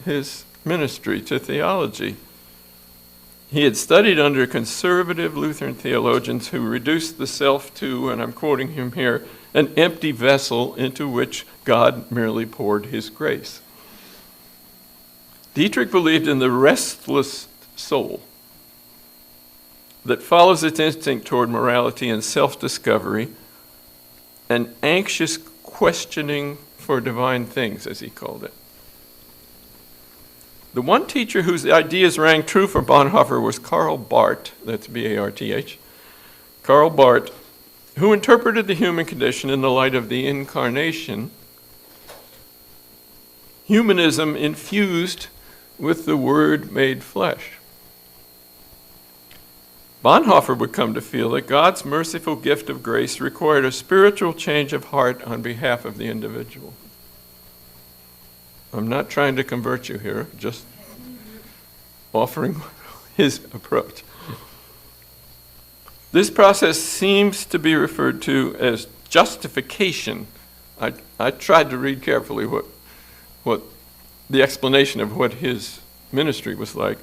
his ministry, to theology. He had studied under conservative Lutheran theologians who reduced the self to, and I'm quoting him here, an empty vessel into which God merely poured his grace. Dietrich believed in the restless soul that follows its instinct toward morality and self-discovery, an anxious questioning for divine things, as he called it. The one teacher whose ideas rang true for Bonhoeffer was Karl Barth, that's B-A-R-T-H, Karl Barth, who interpreted the human condition in the light of the incarnation, humanism infused with the Word made flesh. Bonhoeffer would come to feel that God's merciful gift of grace required a spiritual change of heart on behalf of the individual. I'm not trying to convert you here, just offering his approach. This process seems to be referred to as justification. I tried to read carefully what the explanation of what his ministry was like.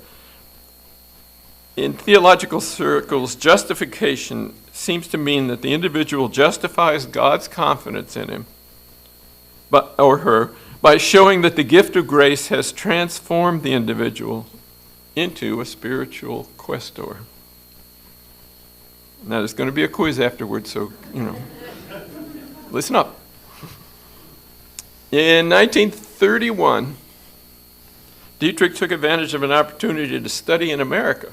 In theological circles, justification seems to mean that the individual justifies God's confidence in him, or her, by showing that the gift of grace has transformed the individual into a spiritual questor. Now, there's going to be a quiz afterwards, so, listen up. In 1931, Dietrich took advantage of an opportunity to study in America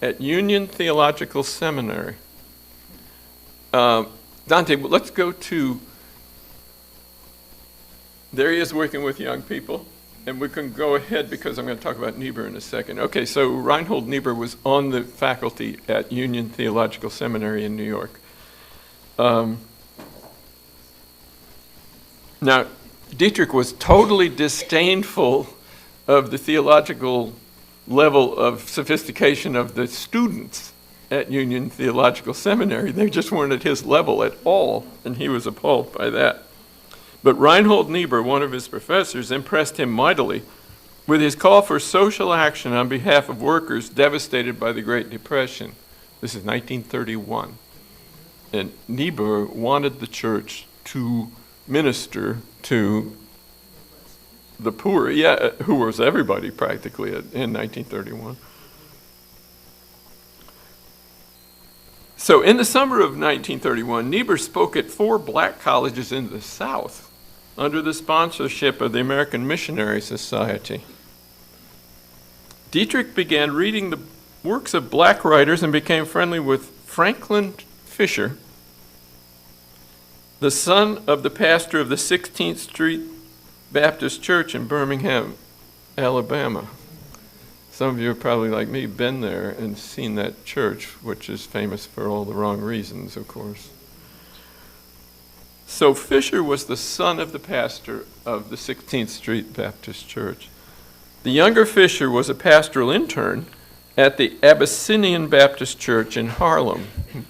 at Union Theological Seminary. Dante, let's go to, there he is working with young people, and we can go ahead because I'm going to talk about Niebuhr in a second. Okay, so Reinhold Niebuhr was on the faculty at Union Theological Seminary in New York. Now, Dietrich was totally disdainful of the theological level of sophistication of the students at Union Theological Seminary. They just weren't at his level at all, and he was appalled by that. But Reinhold Niebuhr, one of his professors, impressed him mightily with his call for social action on behalf of workers devastated by the Great Depression. This is 1931. And Niebuhr wanted the church to minister to the poor, who was everybody practically in 1931. So in the summer of 1931, Niebuhr spoke at 4 black colleges in the South under the sponsorship of the American Missionary Society. Dietrich began reading the works of black writers and became friendly with Franklin Fisher, the son of the pastor of the 16th Street Baptist Church in Birmingham, Alabama. Some of you have probably, like me, been there and seen that church, which is famous for all the wrong reasons, of course. So Fisher was the son of the pastor of the 16th Street Baptist Church. The younger Fisher was a pastoral intern at the Abyssinian Baptist Church in Harlem,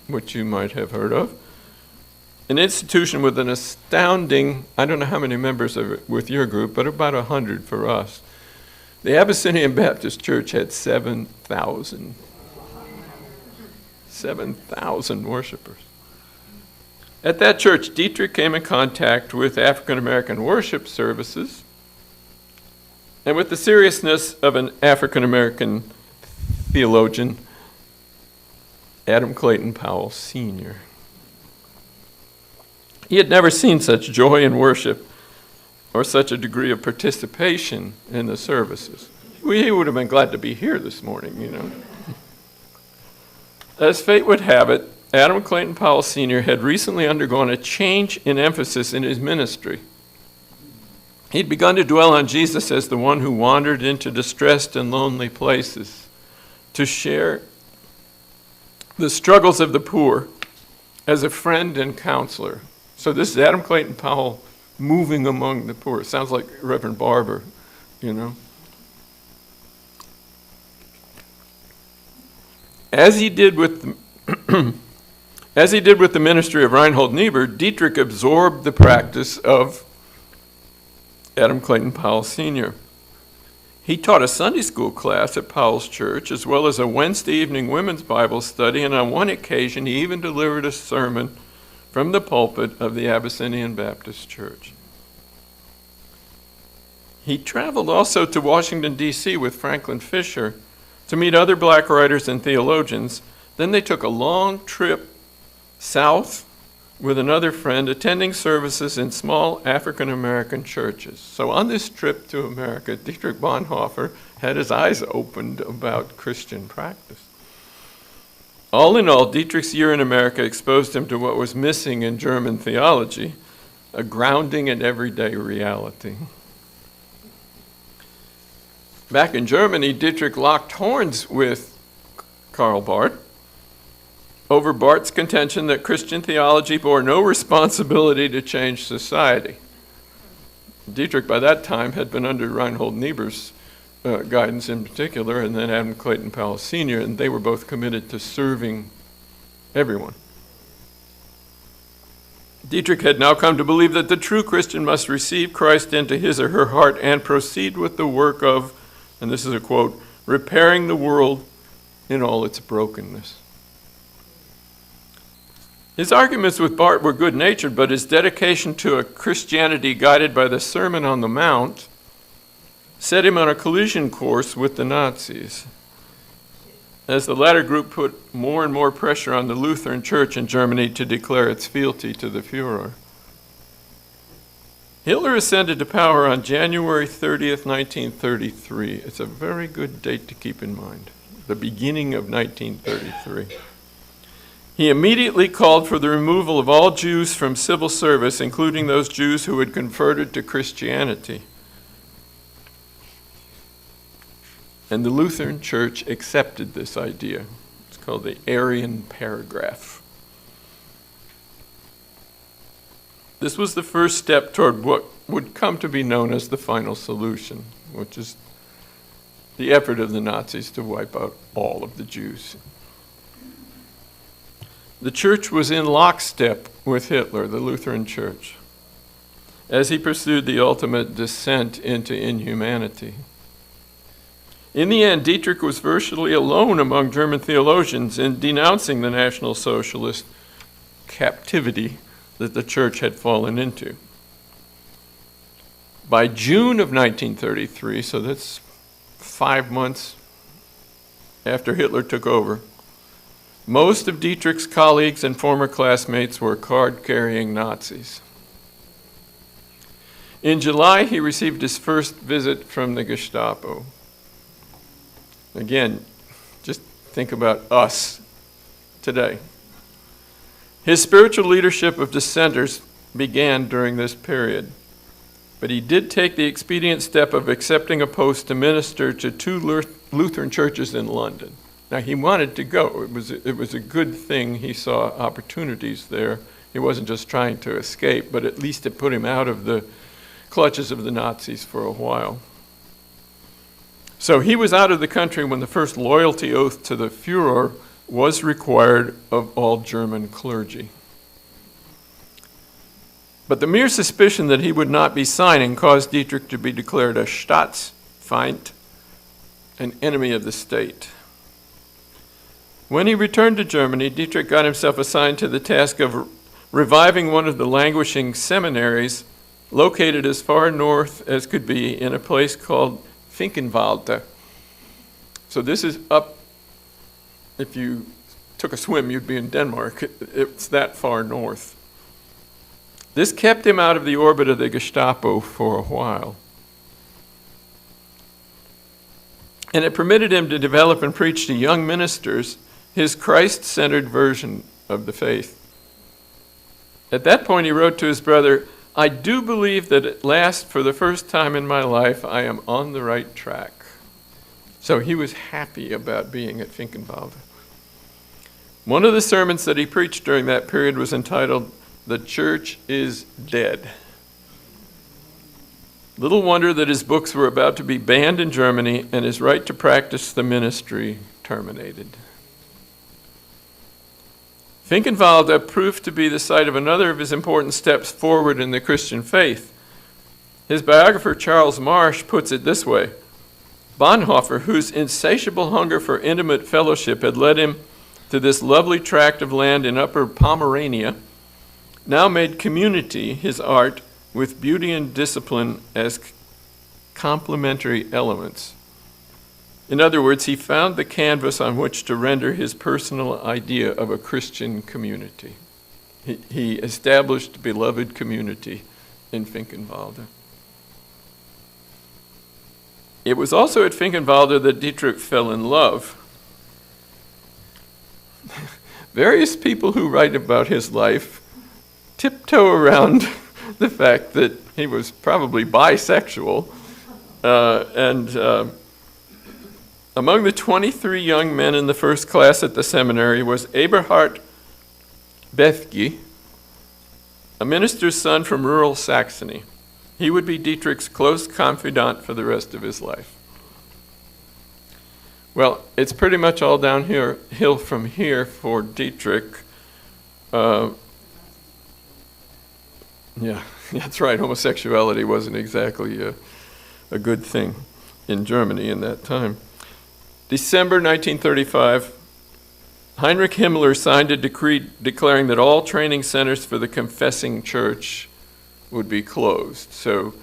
which you might have heard of. An institution with an astounding, I don't know how many members are with your group, but about 100 for us. The Abyssinian Baptist Church had 7,000 7,000 worshipers. At that church, Dietrich came in contact with African American worship services and with the seriousness of an African American theologian, Adam Clayton Powell Sr. He had never seen such joy in worship or such a degree of participation in the services. He would have been glad to be here this morning, you know. As fate would have it, Adam Clayton Powell Sr. had recently undergone a change in emphasis in his ministry. He'd begun to dwell on Jesus as the one who wandered into distressed and lonely places to share the struggles of the poor as a friend and counselor. So this is Adam Clayton Powell moving among the poor. It sounds like Reverend Barber, you know. As he did with the ministry of Reinhold Niebuhr, Dietrich absorbed the practice of Adam Clayton Powell Sr. He taught a Sunday school class at Powell's church, as well as a Wednesday evening women's Bible study, and on one occasion he even delivered a sermon from the pulpit of the Abyssinian Baptist Church. He traveled also to Washington, D.C. with Franklin Fisher to meet other black writers and theologians. Then they took a long trip south with another friend, attending services in small African American churches. So on this trip to America, Dietrich Bonhoeffer had his eyes opened about Christian practice. All in all, Dietrich's year in America exposed him to what was missing in German theology, a grounding in everyday reality. Back in Germany, Dietrich locked horns with Karl Barth over Barth's contention that Christian theology bore no responsibility to change society. Dietrich, by that time, had been under Reinhold Niebuhr's guidance in particular, and then Adam Clayton Powell Sr., and they were both committed to serving everyone. Dietrich had now come to believe that the true Christian must receive Christ into his or her heart and proceed with the work of, and this is a quote, repairing the world in all its brokenness. His arguments with Barth were good-natured, but his dedication to a Christianity guided by the Sermon on the Mount set him on a collision course with the Nazis, as the latter group put more and more pressure on the Lutheran Church in Germany to declare its fealty to the Führer. Hitler ascended to power on January 30th, 1933. It's a very good date to keep in mind, the beginning of 1933. He immediately called for the removal of all Jews from civil service, including those Jews who had converted to Christianity. And the Lutheran Church accepted this idea. It's called the Arian paragraph. This was the first step toward what would come to be known as the final solution, which is the effort of the Nazis to wipe out all of the Jews. The church was in lockstep with Hitler, the Lutheran Church, as he pursued the ultimate descent into inhumanity. In the end, Dietrich was virtually alone among German theologians in denouncing the National Socialist captivity that the church had fallen into. By June of 1933, so that's 5 months after Hitler took over, most of Dietrich's colleagues and former classmates were card-carrying Nazis. In July, he received his first visit from the Gestapo. Again, just think about us today. His spiritual leadership of dissenters began during this period, but he did take the expedient step of accepting a post to minister to 2 Lutheran churches in London. Now, he wanted to go. It was a good thing he saw opportunities there. He wasn't just trying to escape, but at least it put him out of the clutches of the Nazis for a while. So he was out of the country when the first loyalty oath to the Führer was required of all German clergy. But the mere suspicion that he would not be signing caused Dietrich to be declared a Staatsfeind, an enemy of the state. When he returned to Germany, Dietrich got himself assigned to the task of reviving one of the languishing seminaries located as far north as could be in a place called Finkenwalde. So this is up, if you took a swim, you'd be in Denmark. It's that far north. This kept him out of the orbit of the Gestapo for a while. And it permitted him to develop and preach to young ministers his Christ-centered version of the faith. At that point, he wrote to his brother, "I do believe that at last, for the first time in my life, I am on the right track." So he was happy about being at Finkenwalde. One of the sermons that he preached during that period was entitled, "The Church is Dead." Little wonder that his books were about to be banned in Germany and his right to practice the ministry terminated. Finkenwalde proved to be the site of another of his important steps forward in the Christian faith. His biographer Charles Marsh puts it this way: Bonhoeffer, whose insatiable hunger for intimate fellowship had led him to this lovely tract of land in Upper Pomerania, now made community his art with beauty and discipline as complementary elements. In other words, he found the canvas on which to render his personal idea of a Christian community. He established beloved community in Finkenwalde. It was also at Finkenwalde that Dietrich fell in love. Various people who write about his life tiptoe around the fact that he was probably bisexual, among the 23 young men in the first class at the seminary was Eberhard Bethge, a minister's son from rural Saxony. He would be Dietrich's close confidant for the rest of his life. Well, it's pretty much all downhill from here for Dietrich. Yeah, that's right. Homosexuality wasn't exactly a good thing in Germany in that time. December 1935, Heinrich Himmler signed a decree declaring that all training centers for the confessing church would be closed. So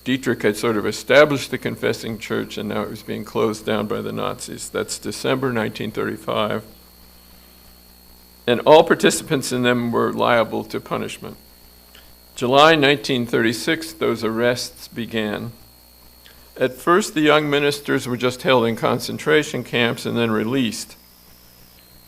Dietrich had sort of established the confessing church, and now it was being closed down by the Nazis. That's December 1935. And all participants in them were liable to punishment. July 1936, those arrests began. At first, the young ministers were just held in concentration camps and then released.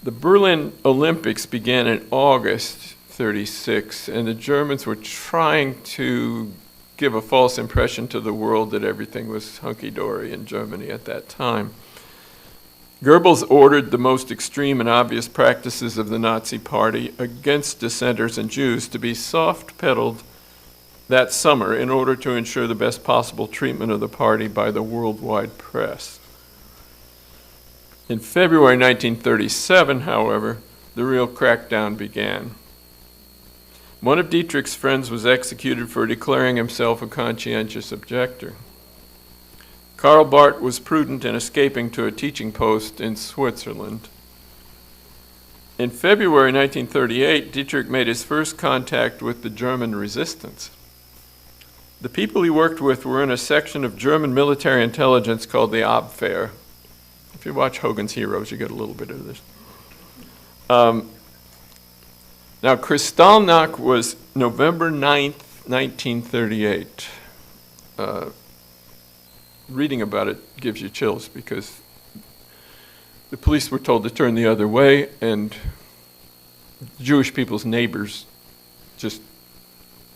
The Berlin Olympics began in August 1936, and the Germans were trying to give a false impression to the world that everything was hunky-dory in Germany at that time. Goebbels ordered the most extreme and obvious practices of the Nazi Party against dissenters and Jews to be soft-pedaled that summer in order to ensure the best possible treatment of the party by the worldwide press. In February 1937, however, the real crackdown began. One of Dietrich's friends was executed for declaring himself a conscientious objector. Karl Barth was prudent in escaping to a teaching post in Switzerland. In February 1938, Dietrich made his first contact with the German resistance. The people he worked with were in a section of German military intelligence called the Abwehr. If you watch Hogan's Heroes, you get a little bit of this. Now, Kristallnacht was November 9th, 1938. Reading about it gives you chills because the police were told to turn the other way, and Jewish people's neighbors just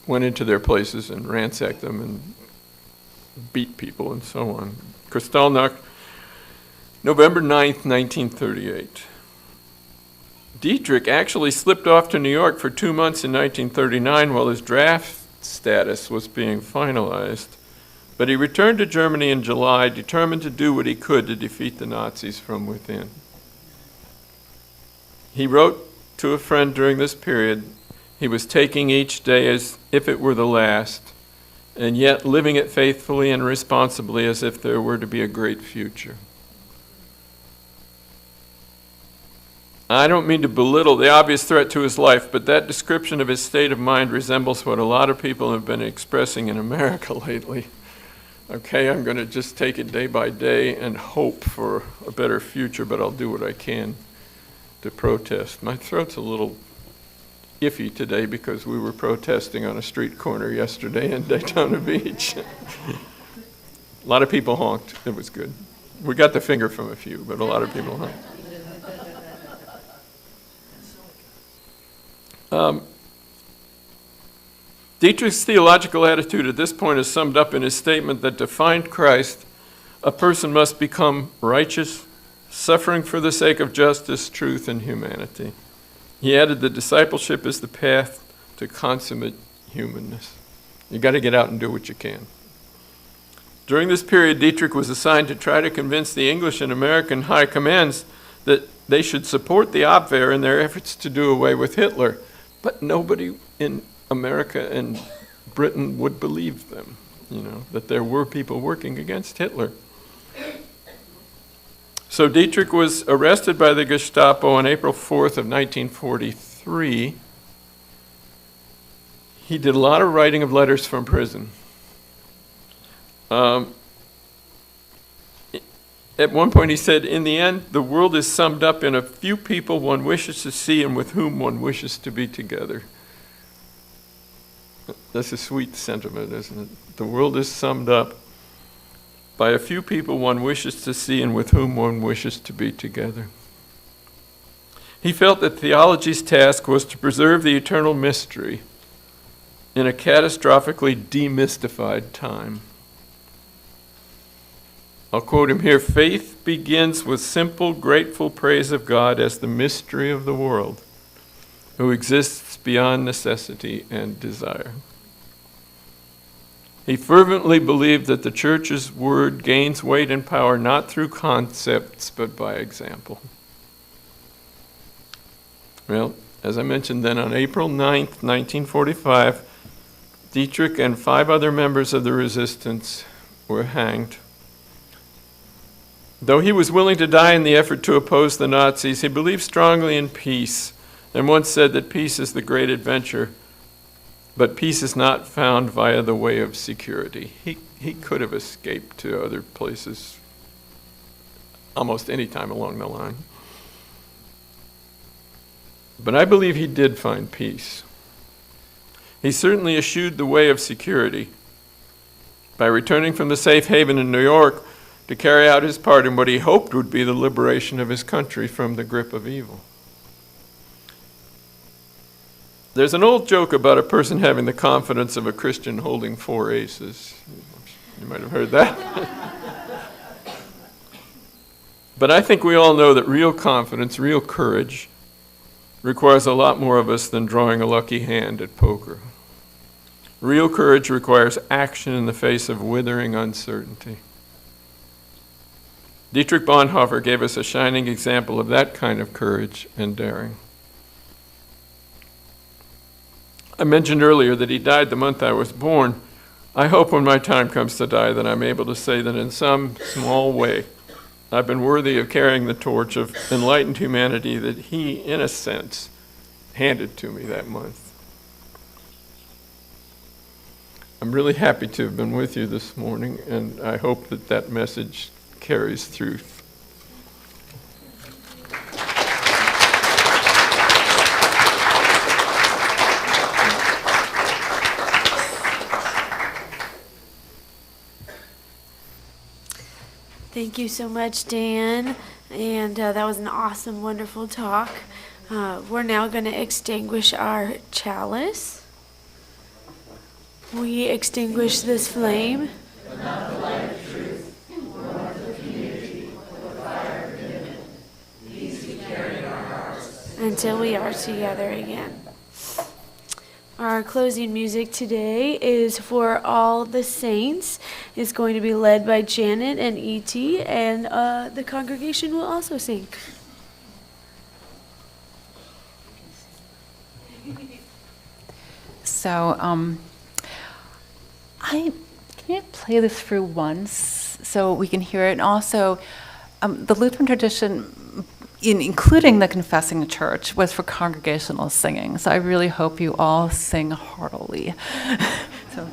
went into their places and ransacked them and beat people and so on. Kristallnacht, November 9th, 1938. Dietrich actually slipped off to New York for 2 months in 1939 while his draft status was being finalized. But he returned to Germany in July, determined to do what he could to defeat the Nazis from within. He wrote to a friend during this period, he was taking each day as if it were the last, and yet living it faithfully and responsibly as if there were to be a great future. I don't mean to belittle the obvious threat to his life, but that description of his state of mind resembles what a lot of people have been expressing in America lately. Okay, I'm going to just take it day by day and hope for a better future, but I'll do what I can to protest. My throat's a little iffy today because we were protesting on a street corner yesterday in Daytona Beach. A lot of people honked. It was good. We got the finger from a few, but a lot of people honked. Dietrich's theological attitude at this point is summed up in his statement that to find Christ, a person must become righteous, suffering for the sake of justice, truth, and humanity. He added that discipleship is the path to consummate humanness. You got to get out and do what you can. During this period, Dietrich was assigned to try to convince the English and American high commands that they should support the Abwehr in their efforts to do away with Hitler. But nobody in America and Britain would believe them, that there were people working against Hitler. So Dietrich was arrested by the Gestapo on April 4th of 1943. He did a lot of writing of letters from prison. At one point he said, "In the end, the world is summed up in a few people one wishes to see and with whom one wishes to be together." That's a sweet sentiment, isn't it? The world is summed up by a few people one wishes to see and with whom one wishes to be together. He felt that theology's task was to preserve the eternal mystery in a catastrophically demystified time. I'll quote him here: "Faith begins with simple, grateful praise of God as the mystery of the world, who exists beyond necessity and desire." He fervently believed that the church's word gains weight and power not through concepts, but by example. Well, as I mentioned then, on April 9th, 1945, Dietrich and 5 other members of the resistance were hanged. Though he was willing to die in the effort to oppose the Nazis, he believed strongly in peace, and once said that peace is the great adventure, but peace is not found via the way of security. He could have escaped to other places almost any time along the line. But I believe he did find peace. He certainly eschewed the way of security by returning from the safe haven in New York to carry out his part in what he hoped would be the liberation of his country from the grip of evil. There's an old joke about a person having the confidence of a Christian holding 4 aces. You might have heard that. But I think we all know that real confidence, real courage, requires a lot more of us than drawing a lucky hand at poker. Real courage requires action in the face of withering uncertainty. Dietrich Bonhoeffer gave us a shining example of that kind of courage and daring. I mentioned earlier that he died the month I was born. I hope when my time comes to die that I'm able to say that in some small way I've been worthy of carrying the torch of enlightened humanity that he, in a sense, handed to me that month. I'm really happy to have been with you this morning, and I hope that that message carries through. Thank you so much, Dan. And that was an awesome, wonderful talk. We're now going to extinguish our chalice. We extinguish this flame. But not the light of truth, nor the community, or the fire of commitment. These we carry in our hearts until we are together again. Our closing music today is For All the Saints. It's going to be led by Janet and E.T., and the congregation will also sing. So, can you play this through once so we can hear it? And also, the Lutheran tradition including the confessing church, was for congregational singing. So I really hope you all sing heartily. So.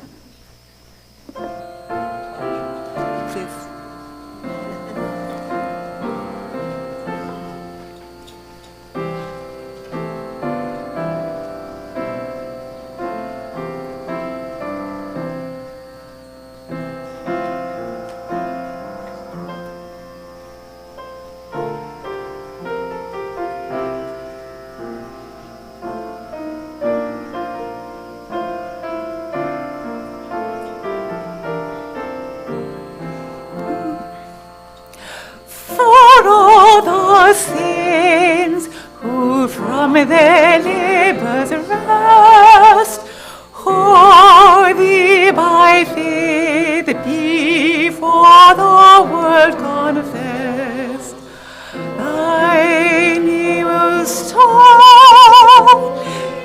Saints who from their labors rest, worthy by faith before the world confessed. Thy name will strong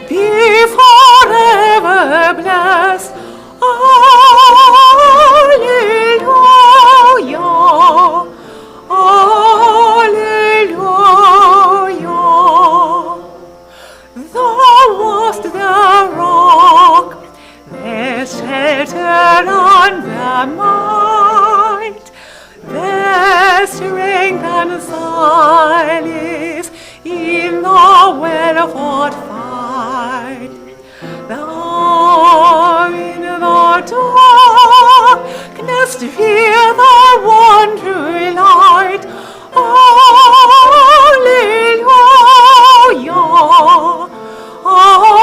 be forever blessed. Alleluia. Alleluia. Thou wast the rock, their shelter on their might, their strength and solace in the well-fought fight. Thou in the darkness fear the wandering light. Alleluia. Alleluia.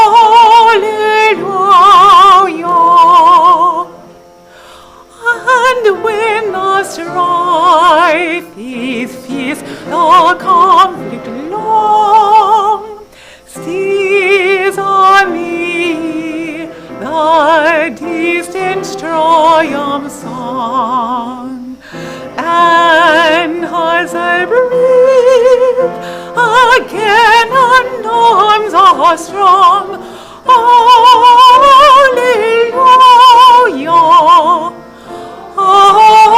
And when the strife is fierce, the conflict long, seize on me the distant triumph song. And as I breathe again and arms are strong, alleluia, alleluia.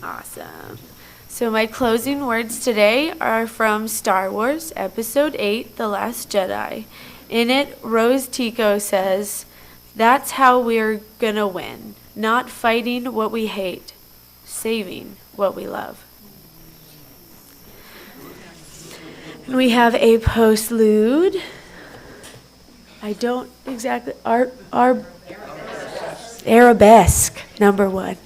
Awesome. So my closing words today are from Star Wars Episode 8, The Last Jedi. In it, Rose Tico says, "That's how we're gonna win. Not fighting what we hate, saving what we love." And we have a postlude. I don't exactly, our arabesque, number 1.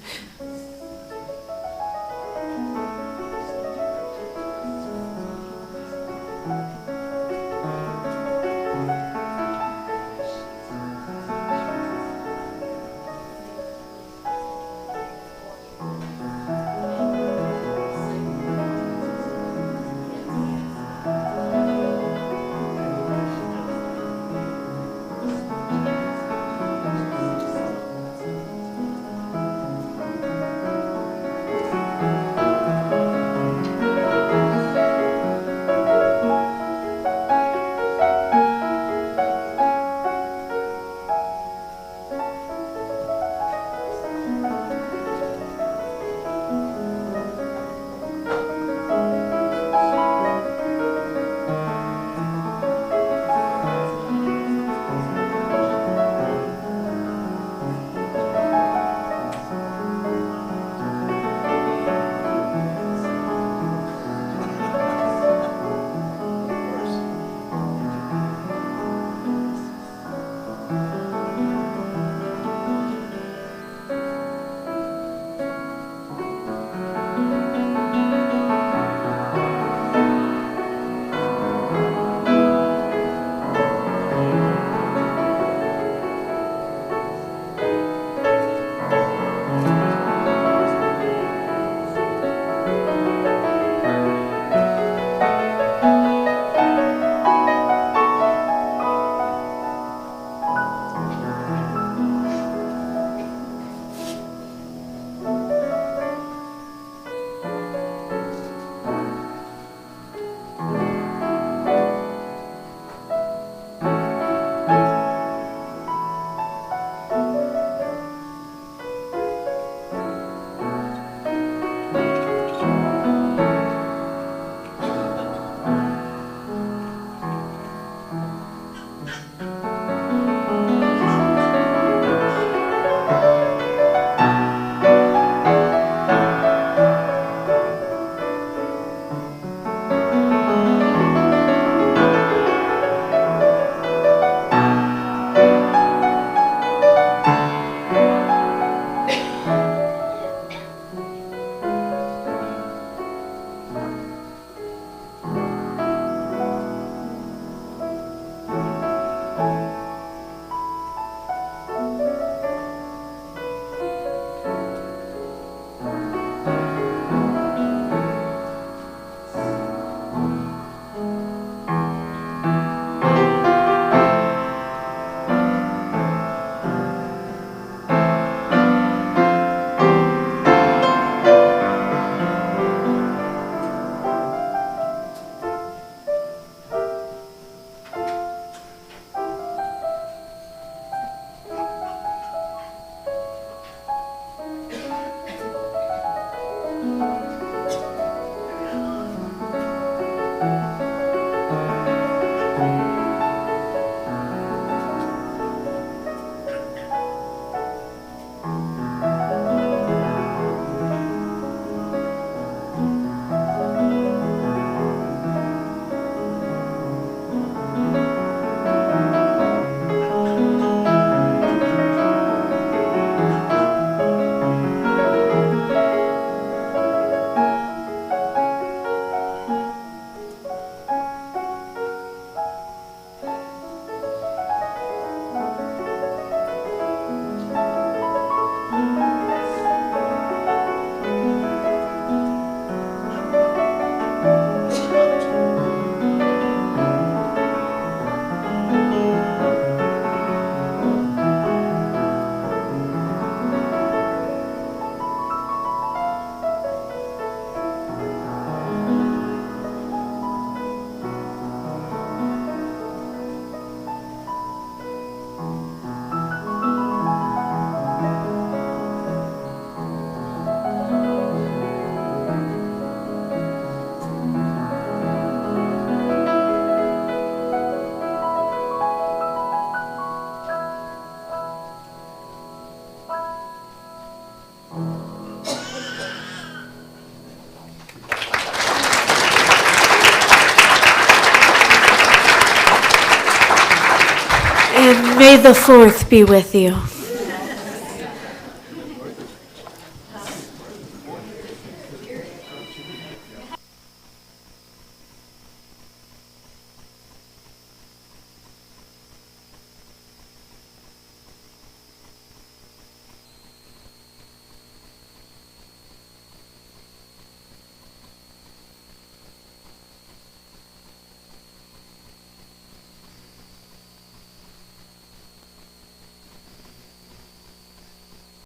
the 4th be with you.